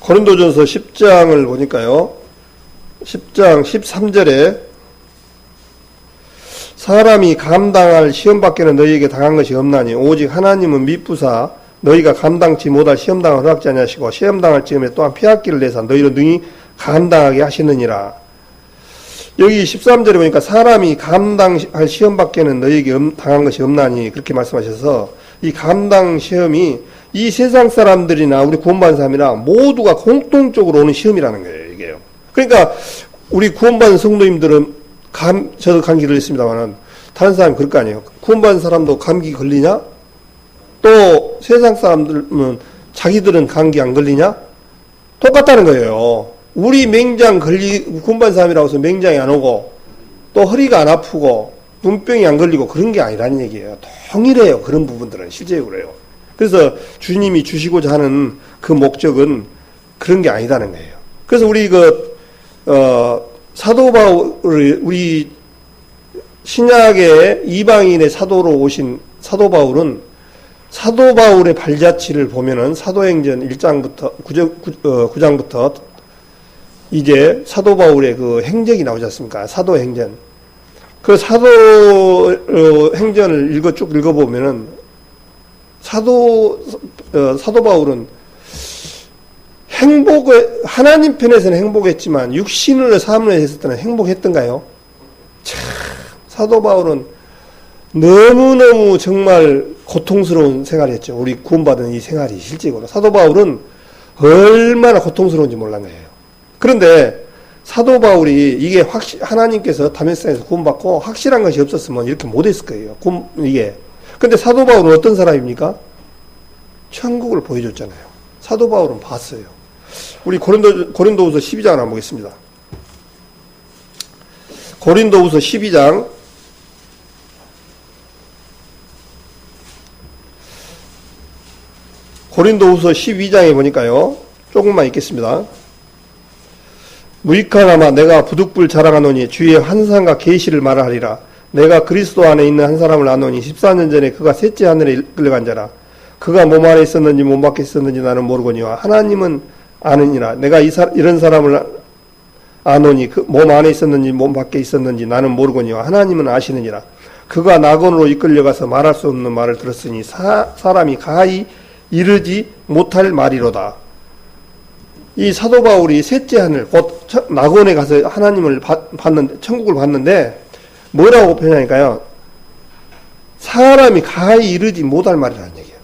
고린도전서 10장을 보니까요. 10장 13절에 사람이 감당할 시험 밖에는 너희에게 당한 것이 없나니 오직 하나님은 미쁘사 너희가 감당치 못할 시험당을 허락지 아니하시고 시험당할 즈음에 또한 피할 길을 내사 너희로 능히 감당하게 하시느니라. 여기 13절에 보니까 사람이 감당할 시험 밖에는 너희에게 당한 것이 없나니 그렇게 말씀하셔서 이 감당 시험이 이 세상 사람들이나 우리 구원받은 사람이나 모두가 공통적으로 오는 시험이라는 거예요. 이게요. 그러니까 우리 구원받은 성도님들은 저도 감기 걸렸습니다만은 다른 사람이 그럴 거 아니에요. 구원받은 사람도 감기 걸리냐? 또 세상 사람들은 자기들은 감기 안 걸리냐? 똑같다는 거예요. 우리 맹장 구원받은 사람이라고 해서 맹장이 안 오고 또 허리가 안 아프고 눈병이 안 걸리고 그런 게 아니라는 얘기예요. 동일해요. 그런 부분들은 실제로 그래요. 그래서 주님이 주시고자 하는 그 목적은 그런 게 아니다는 거예요. 그래서 우리 사도 바울을 우리 신약의 이방인의 사도로 오신 사도 바울은 사도 바울의 발자취를 보면은 사도행전 1장부터 9장부터 이제 사도 바울의 그 행적이 나오지 않습니까? 사도행전. 그 사도행전을 쭉 읽어보면은 사도 바울은 하나님 편에서는 행복했지만 육신을 삶을 했을 때는 행복했던가요? 참, 사도 바울은 너무너무 정말 고통스러운 생활이었죠. 우리 구원받은 이 생활이 실제로. 사도 바울은 얼마나 고통스러운지 몰란 거예요. 그런데 사도 바울이 이게 하나님께서 다메섹에서 구원받고 확실한 것이 없었으면 이렇게 못했을 거예요. 근데 사도 바울은 어떤 사람입니까? 천국을 보여줬잖아요. 사도 바울은 봤어요. 우리 고린도후서 12장을 한번 보겠습니다. 고린도후서 12장 고린도후서 12장에 보니까요. 조금만 읽겠습니다. 무익하나마 내가 부득불 자랑하노니 주의 환상과 계시를 말하리라. 내가 그리스도 안에 있는 한 사람을 아노니 14년 전에 그가 셋째 하늘에 끌려간 자라. 그가 몸 안에 있었는지 몸 밖에 있었는지 나는 모르거니와 하나님은 아느니라. 내가 이런 사람을 아노니 그 몸 안에 있었는지 몸 밖에 있었는지 나는 모르거니와 하나님은 아시느니라. 그가 낙원으로 이끌려가서 말할 수 없는 말을 들었으니 사람이 가히 이르지 못할 말이로다. 이 사도 바울이 셋째 하늘 곧 낙원에 가서 하나님을 봤는데 천국을 봤는데 뭐라고 표현하니까요. 사람이 가히 이르지 못할 말이라는 얘기예요.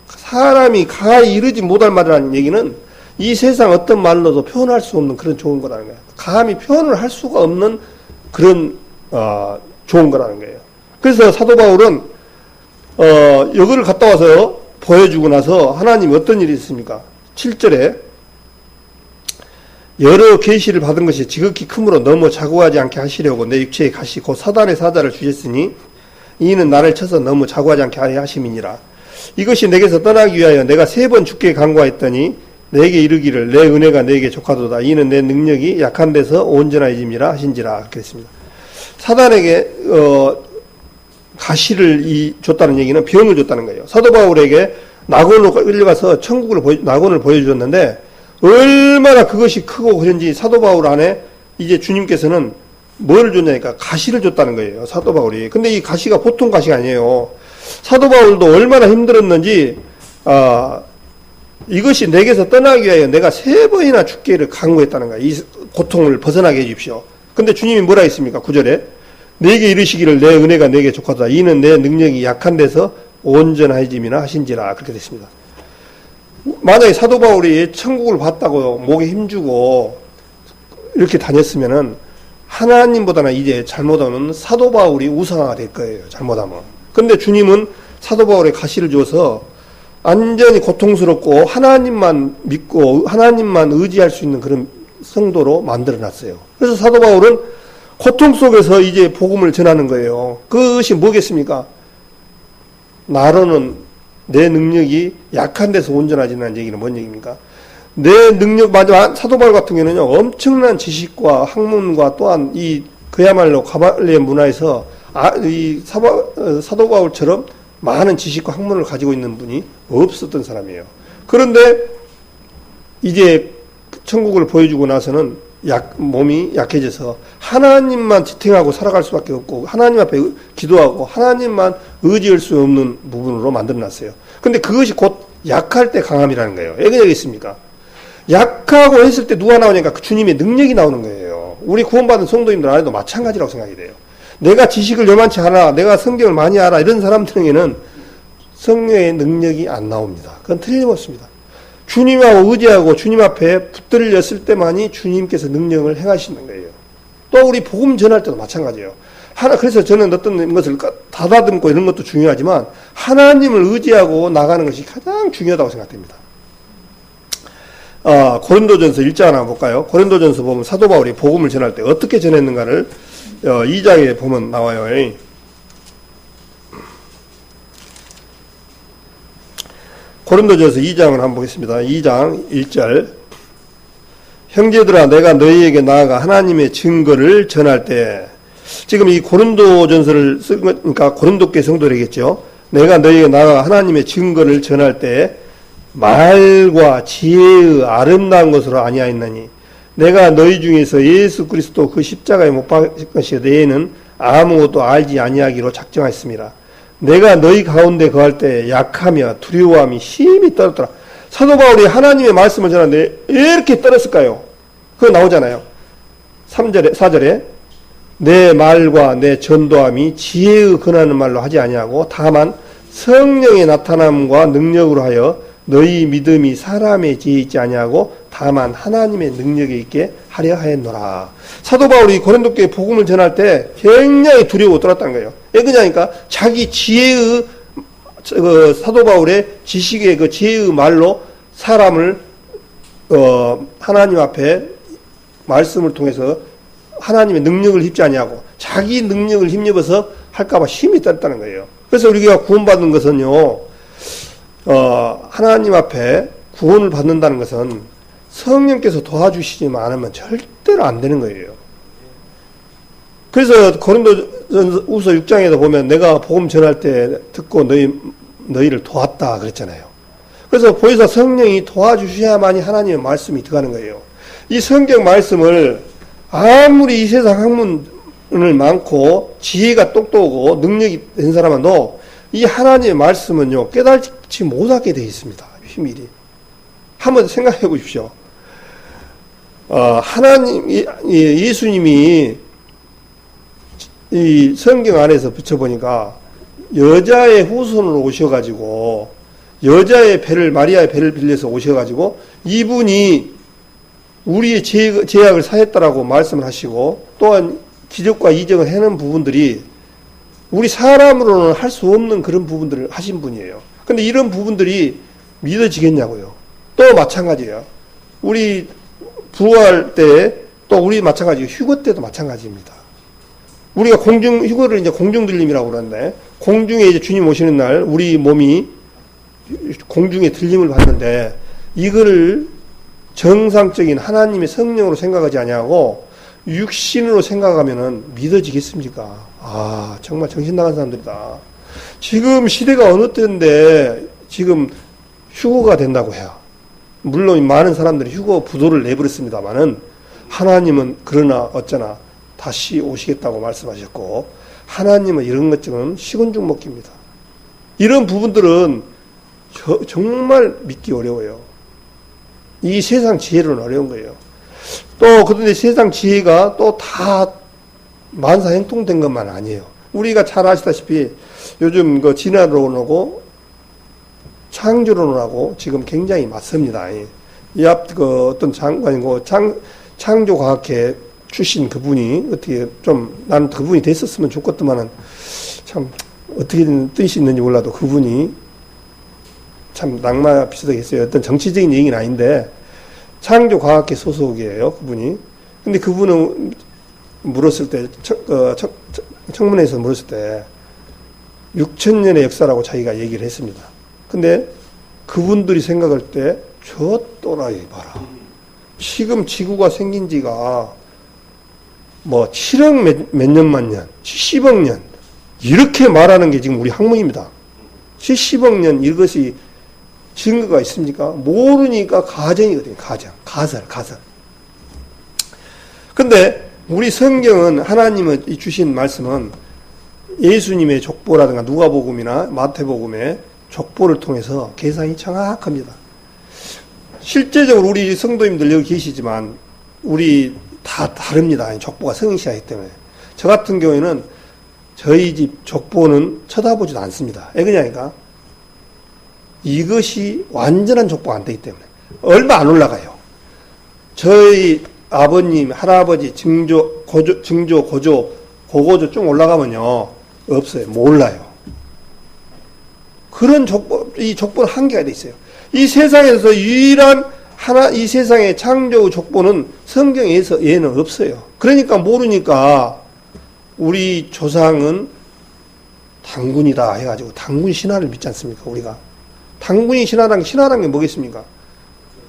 사람이 가히 이르지 못할 말이라는 얘기는 이 세상 어떤 말로도 표현할 수 없는 그런 좋은 거라는 거예요. 감히 표현을 할 수가 없는 그런 좋은 거라는 거예요. 그래서 사도 바울은 여기를 갔다 와서 보여주고 나서 하나님이 어떤 일이 있습니까? 7절에 여러 계시를 받은 것이 지극히 크므로 너무 자고하지 않게 하시려고 내 육체의 가시 곧 사단의 사자를 주셨으니 이는 나를 쳐서 너무 자고하지 않게 하려 하심이니라. 이것이 내게서 떠나기 위하여 내가 3번 주께 간구하였더니 내게 이르기를 내 은혜가 내게 족하도다. 이는 내 능력이 약한 데서 온전하여짐이라 하신지라. 그렇게 했습니다. 사단에게 가시를 줬다는 얘기는 병을 줬다는 거예요. 사도 바울에게 낙원으로 끌려가서 낙원을 보여주었는데 얼마나 그것이 크고 그런지 사도 바울 안에 이제 주님께서는 뭘 줬냐니까 가시를 줬다는 거예요. 사도 바울이. 근데 이 가시가 보통 가시가 아니에요. 사도 바울도 얼마나 힘들었는지 이것이 내게서 떠나기 위하여 내가 3번이나 주께를 간구했다는 거예요. 이 고통을 벗어나게 해주십시오. 근데 주님이 뭐라 했습니까? 9절에 내게 이르시기를 내 은혜가 내게 족하다. 이는 내 능력이 약한 데서 온전하여짐이나 하신지라. 그렇게 됐습니다. 만약에 사도 바울이 천국을 봤다고 목에 힘주고 이렇게 다녔으면은 하나님보다는 이제 잘못하면 사도 바울이 우상화가 될 거예요. 잘못하면. 근데 주님은 사도 바울의 가시를 줘서 완전히 고통스럽고 하나님만 믿고 하나님만 의지할 수 있는 그런 성도로 만들어 놨어요. 그래서 사도 바울은 고통 속에서 이제 복음을 전하는 거예요. 그것이 뭐겠습니까? 나로는 내 능력이 약한 데서 온전하지는 얘기는 뭔 얘기입니까? 내 능력, 사도 바울 같은 경우는요, 엄청난 지식과 학문과 또한 그야말로 가발리의 문화에서 사도 바울처럼 많은 지식과 학문을 가지고 있는 분이 없었던 사람이에요. 그런데 이제 천국을 보여주고 나서는 몸이 약해져서 하나님만 지탱하고 살아갈 수밖에 없고 하나님 앞에 기도하고 하나님만 의지할 수 없는 부분으로 만들어놨어요. 근데 그것이 곧 약할 때 강함이라는 거예요. 왜 그러겠습니까? 약하고 했을 때 누가 나오니까 그 주님의 능력이 나오는 거예요. 우리 구원받은 성도님들 안에도 마찬가지라고 생각이 돼요. 내가 지식을 요만치 알아, 내가 성경을 많이 알아 이런 사람들에게는 성령의 능력이 안 나옵니다. 그건 틀림없습니다. 주님하고 의지하고 주님 앞에 붙들렸을 때만이 주님께서 능력을 행하시는 거예요. 또 우리 복음 전할 때도 마찬가지예요. 그래서 저는 어떤 것을 다다듬고 이런 것도 중요하지만 하나님을 의지하고 나가는 것이 가장 중요하다고 생각됩니다. 고린도전서 1장 하나 볼까요? 고린도전서 보면 사도 바울이 복음을 전할 때 어떻게 전했는가를 2장에 보면 나와요. 고린도전서 2장을 한번 보겠습니다. 2장 1절 형제들아 내가 너희에게 나아가 하나님의 증거를 전할 때 지금 이 고린도전서를 쓴 그러니까 고린도께 성도들이겠죠. 내가 너희에게 나아가 하나님의 증거를 전할 때 말과 지혜의 아름다운 것으로 아니하였나니 내가 너희 중에서 예수 그리스도 그 십자가에 못 박힌 것이 너희는 아무것도 알지 아니하기로 작정하였습니다. 내가 너희 가운데 거할 때 약하며 두려워함이 심히 떨었더라. 사도 바울이 하나님의 말씀을 전하는데 왜 이렇게 떨었을까요? 그거 나오잖아요. 3절에 4절에 내 말과 내 전도함이 지혜의 권하는 말로 하지 아니하고 다만 성령의 나타남과 능력으로 하여 너희 믿음이 사람의 지혜에 있지 아니하고 다만 하나님의 능력에 있게 하려 하였노라. 사도 바울이 고린도교에 복음을 전할 때 굉장히 두려워 떨었다는 거예요. 왜 그러냐니까 자기 지혜의 사도 바울의 지식의 그 지혜의 말로 사람을 하나님 앞에 말씀을 통해서 하나님의 능력을 힘지 아니하고 자기 능력을 힘입어서 할까봐 힘이 떨었다는 거예요. 그래서 우리가 구원받는 것은요, 하나님 앞에 구원을 받는다는 것은 성령께서 도와주시지만 않으면 절대로 안 되는 거예요. 그래서 고린도전서 6장에도 보면 내가 복음 전할 때 듣고 너희를 도왔다 그랬잖아요. 그래서 보혜사 성령이 도와주셔야만이 하나님의 말씀이 들어가는 거예요. 이 성경 말씀을 아무리 이 세상 학문을 많고 지혜가 똑똑하고 능력이 된 사람도 이 하나님의 말씀은요 깨달지 못하게 되어 있습니다. 비밀이. 한번 생각해 보십시오. 예수님이 이 성경 안에서 붙여보니까 여자의 후손으로 오셔가지고 여자의 마리아의 배를 빌려서 오셔가지고 이분이 우리의 죄악을 사했다라고 말씀을 하시고 또한 기적과 이적을 해낸 부분들이 우리 사람으로는 할 수 없는 그런 부분들을 하신 분이에요. 근데 이런 부분들이 믿어지겠냐고요. 또 마찬가지예요. 우리 부활 때 또 우리 마찬가지 휴거 때도 마찬가지입니다. 우리가 휴거를 이제 공중들림이라고 그러는데 공중에 이제 주님 오시는 날 우리 몸이 공중에 들림을 받는데 이거를 정상적인 하나님의 성령으로 생각하지 아니하고 육신으로 생각하면은 믿어지겠습니까? 아, 정말 정신 나간 사람들이다. 지금 시대가 어느 때인데 지금 휴거가 된다고 해요. 물론 많은 사람들이 휴거 부도를 내버렸습니다만은 하나님은 그러나 어쩌나 다시 오시겠다고 말씀하셨고 하나님은 이런 것들은 식은 죽 먹기입니다. 이런 부분들은 정말 믿기 어려워요. 이 세상 지혜로는 어려운 거예요. 또 그런데 세상 지혜가 또 다 만사 형통된 것만 아니에요. 우리가 잘 아시다시피 요즘 그 진화론하고 창조론하고 지금 굉장히 맞습니다. 이 앞 그 어떤 장관이고 창조과학회 출신 그분이 어떻게 좀 나는 그분이 됐었으면 좋겠더만은 참 어떻게 뜻이 있는지 몰라도 그분이 참 낙마 비슷하게 했어요. 어떤 정치적인 얘기는 아닌데 창조과학회 소속이에요. 그분이. 근데 그분은 물었을 때 청문회에서 물었을 때 6,000년의 역사라고 자기가 얘기를 했습니다. 근데 그분들이 생각할 때 저 또라이 봐라. 지금 지구가 생긴 지가 뭐 7억 몇 년만 년, 70억 년 이렇게 말하는 게 지금 우리 학문입니다. 70억 년 이것이 증거가 있습니까? 모르니까 가정이거든요. 가설. 근데 우리 성경은 하나님이 주신 말씀은 예수님의 족보라든가 누가복음이나 마태복음의 족보를 통해서 계산이 정확합니다. 실제적으로 우리 성도님들 여기 계시지만 우리 다 다릅니다. 족보가 성실하기 때문에. 저 같은 경우에는 저희 집 족보는 쳐다보지도 않습니다. 왜 그러냐니까 이것이 완전한 족보가 안 되기 때문에 얼마 안 올라가요. 저희 아버님, 할아버지, 증조, 고조, 고고조 쭉 올라가면요 없어요. 몰라요. 그런 족보, 이 족보는 한계가 돼 있어요. 이 세상에서 유일한 이 세상의 창조의 족보는 성경에서 얘는 없어요. 그러니까 모르니까 우리 조상은 당군이다 해가지고 당군 신화를 믿지 않습니까? 우리가 당군이 신화란 게 뭐겠습니까?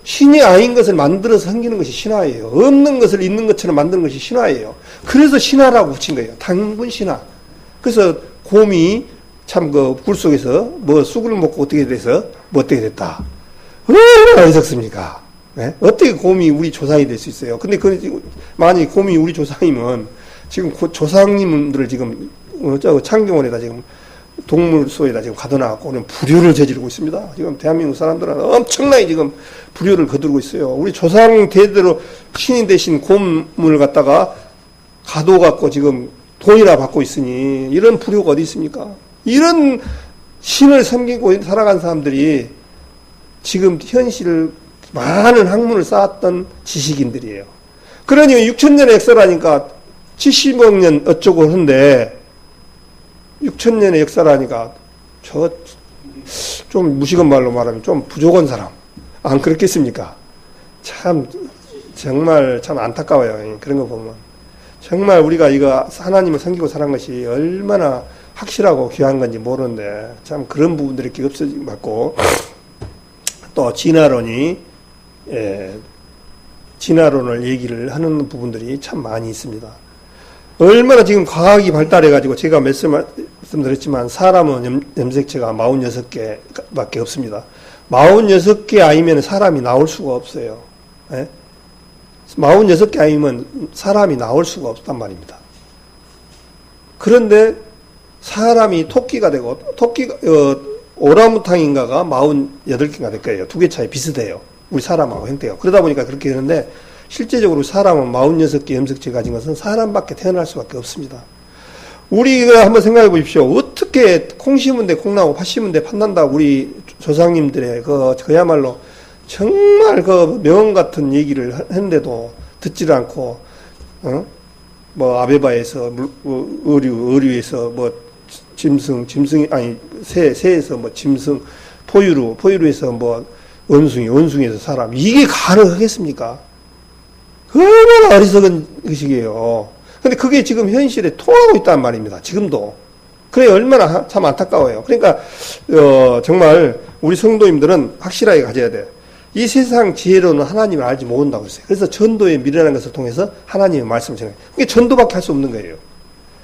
신이 아닌 것을 만들어서 섬기는 것이 신화예요. 없는 것을 있는 것처럼 만드는 것이 신화예요. 그래서 신화라고 붙인 거예요. 당군 신화. 그래서 곰이 참 그 굴 속에서 뭐 쑥을 먹고 어떻게 돼서 뭐 어떻게 됐다. 얼마나 어리석습니까? 네? 어떻게 곰이 우리 조상이 될 수 있어요? 근데 만약에 곰이 우리 조상이면 지금 조상님들을 지금 창경원에다 지금 동물소에다 지금 가둬놔갖고 오늘 불효를 저지르고 있습니다. 지금 대한민국 사람들은 엄청나게 지금 불효를 거두고 있어요. 우리 조상 대대로 신인 대신 곰을 갖다가 가둬갖고 지금 돈이나 받고 있으니 이런 불효가 어디 있습니까? 이런 신을 섬기고 살아간 사람들이 지금 현실을 많은 학문을 쌓았던 지식인들이에요. 그러니 6,000년의 역사라니까 70억 년 어쩌고 하는데 6,000년의 역사라니까 저 좀 무식한 말로 말하면 좀 부족한 사람 안 그렇겠습니까? 참 정말 참 안타까워요. 그런 거 보면 정말 우리가 이거 하나님을 섬기고 살아간 것이 얼마나 확실하고 귀한 건지 모르는데 참 그런 부분들이 이렇게 없어지고 맞고 또 진화론을 얘기를 하는 부분들이 참 많이 있습니다. 얼마나 지금 과학이 발달해가지고 제가 말씀드렸지만 사람은 염색체가 46개밖에 없습니다. 46개 아니면 사람이 나올 수가 없어요. 예? 46개 아니면 사람이 나올 수가 없단 말입니다. 그런데 사람이 토끼가 되고 오랑우탕인가가 48개가 될 거예요. 두 개 차이 비슷해요. 우리 사람하고 형태가. 그러다 보니까 그렇게 되는데 실제적으로 사람은 46개 염색체 가진 것은 사람밖에 태어날 수밖에 없습니다. 우리가 한번 생각해 보십시오. 어떻게 콩 심은 데 콩 나고 팥 심은 데 팥 난다. 우리 조상님들의 그야말로 정말 그 명언 같은 얘기를 했는데도 듣지를 않고, 뭐 아베바에서 의류에서 뭐 새에서 뭐 짐승, 포유류에서 뭐 원숭이에서 사람. 이게 가능하겠습니까? 얼마나 어리석은 의식이에요. 근데 그게 지금 현실에 통하고 있단 말입니다. 지금도. 그래 얼마나 참 안타까워요. 그러니까 정말 우리 성도님들은 확실하게 가져야 돼. 이 세상 지혜로는 하나님을 알지 못한다고 했어요. 그래서 전도에 미련한 것을 통해서 하나님의 말씀을 전해요. 그게 전도밖에 할 수 없는 거예요.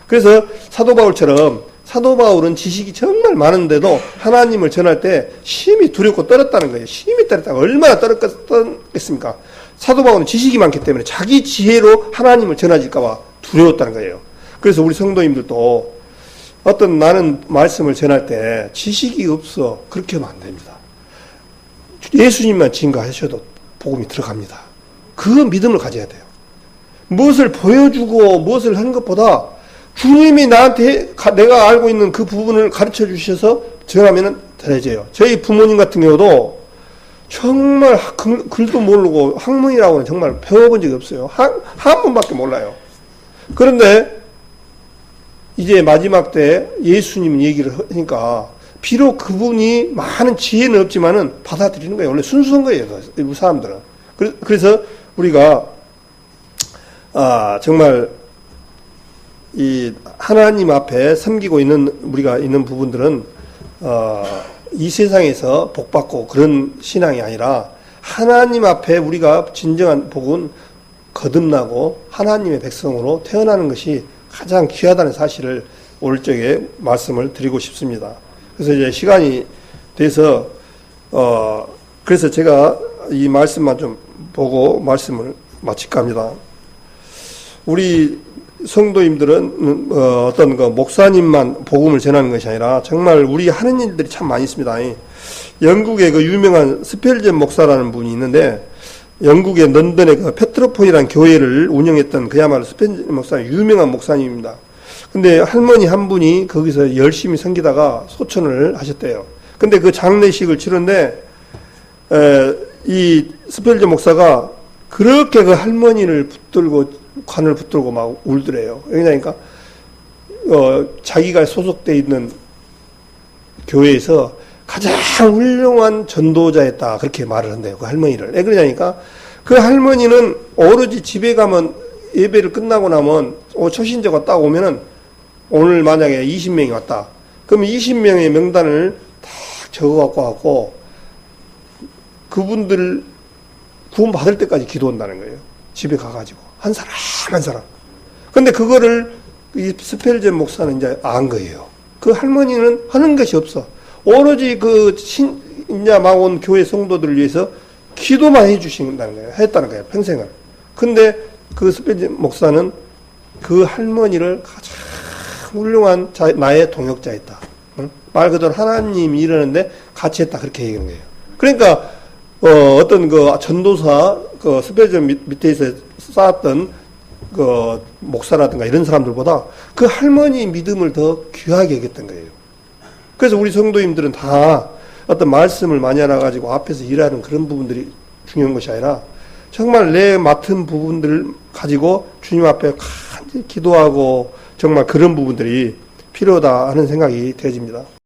그래서 사도 바울처럼 사도 바울은 지식이 정말 많은데도 하나님을 전할 때 심히 두렵고 떨었다는 거예요. 심히 떨었다. 얼마나 떨었겠습니까? 사도 바울은 지식이 많기 때문에 자기 지혜로 하나님을 전하질까 봐 두려웠다는 거예요. 그래서 우리 성도님들도 어떤 나는 말씀을 전할 때 지식이 없어 그렇게 하면 안 됩니다. 예수님만 증거하셔도 복음이 들어갑니다. 그 믿음을 가져야 돼요. 무엇을 보여주고 무엇을 하는 것보다 주님이 나한테 내가 알고 있는 그 부분을 가르쳐 주셔서 전하면 잘해져요. 저희 부모님 같은 경우도 정말 글도 모르고 학문이라고는 정말 배워본 적이 없어요. 한 번밖에 몰라요. 그런데 이제 마지막 때 예수님 얘기를 하니까 비록 그분이 많은 지혜는 없지만은 받아들이는 거예요. 원래 순수한 거예요. 우리 사람들은. 그래서 우리가 정말 이 하나님 앞에 섬기고 있는 우리가 있는 부분들은 이 세상에서 복받고 그런 신앙이 아니라 하나님 앞에 우리가 진정한 복은 거듭나고 하나님의 백성으로 태어나는 것이 가장 귀하다는 사실을 오늘 적에 말씀을 드리고 싶습니다. 그래서 이제 시간이 돼서 그래서 제가 이 말씀만 좀 보고 말씀을 마칠까 합니다. 우리 성도님들은 어떤 그 목사님만 복음을 전하는 것이 아니라 정말 우리 하는 일들이 참 많이 있습니다. 영국의 그 유명한 스펠전 목사라는 분이 있는데 영국의 런던의 그 페트로폰이라는 교회를 운영했던 그야말로 스펠전 목사 유명한 목사님입니다. 근데 할머니 한 분이 거기서 열심히 섬기다가 소천을 하셨대요. 근데 그 장례식을 치른데 이 스펠전 목사가 그렇게 그 할머니를 붙들고 관을 붙들고 막 울더래요. 왜냐니까 자기가 소속돼 있는 교회에서 가장 훌륭한 전도자였다 그렇게 말을 한대요. 그 할머니를. 왜 그러냐니까 그 할머니는 오로지 집에 가면 예배를 끝나고 나면 초신자가 딱 오면은 오늘 만약에 20명이 왔다. 그럼 20명의 명단을 딱 적어갖고 갖고 그분들 구원 받을 때까지 기도한다는 거예요. 집에 가가지고 한 사람 한 사람. 근데 그거를 이 스펠전 목사는 이제 안 거예요. 그 할머니는 하는 것이 없어. 오로지 그 신자 막 온 교회 성도들을 위해서 기도만 해주신다는 거예요. 했다는 거예요. 평생을. 근데 그 스펠전 목사는 그 할머니를 가장 훌륭한 나의 동역자였다. 응? 말 그대로 하나님이 이러는데 같이 했다. 그렇게 얘기하는 거예요. 그러니까 어떤 그 전도사 그 스펠전 밑에서 쌓았던 그 목사라든가 이런 사람들보다 그 할머니 믿음을 더 귀하게 여겼던 거예요. 그래서 우리 성도님들은 다 어떤 말씀을 많이 알아가지고 앞에서 일하는 그런 부분들이 중요한 것이 아니라 정말 내 맡은 부분들을 가지고 주님 앞에 간절히 기도하고 정말 그런 부분들이 필요하다 하는 생각이 되어집니다.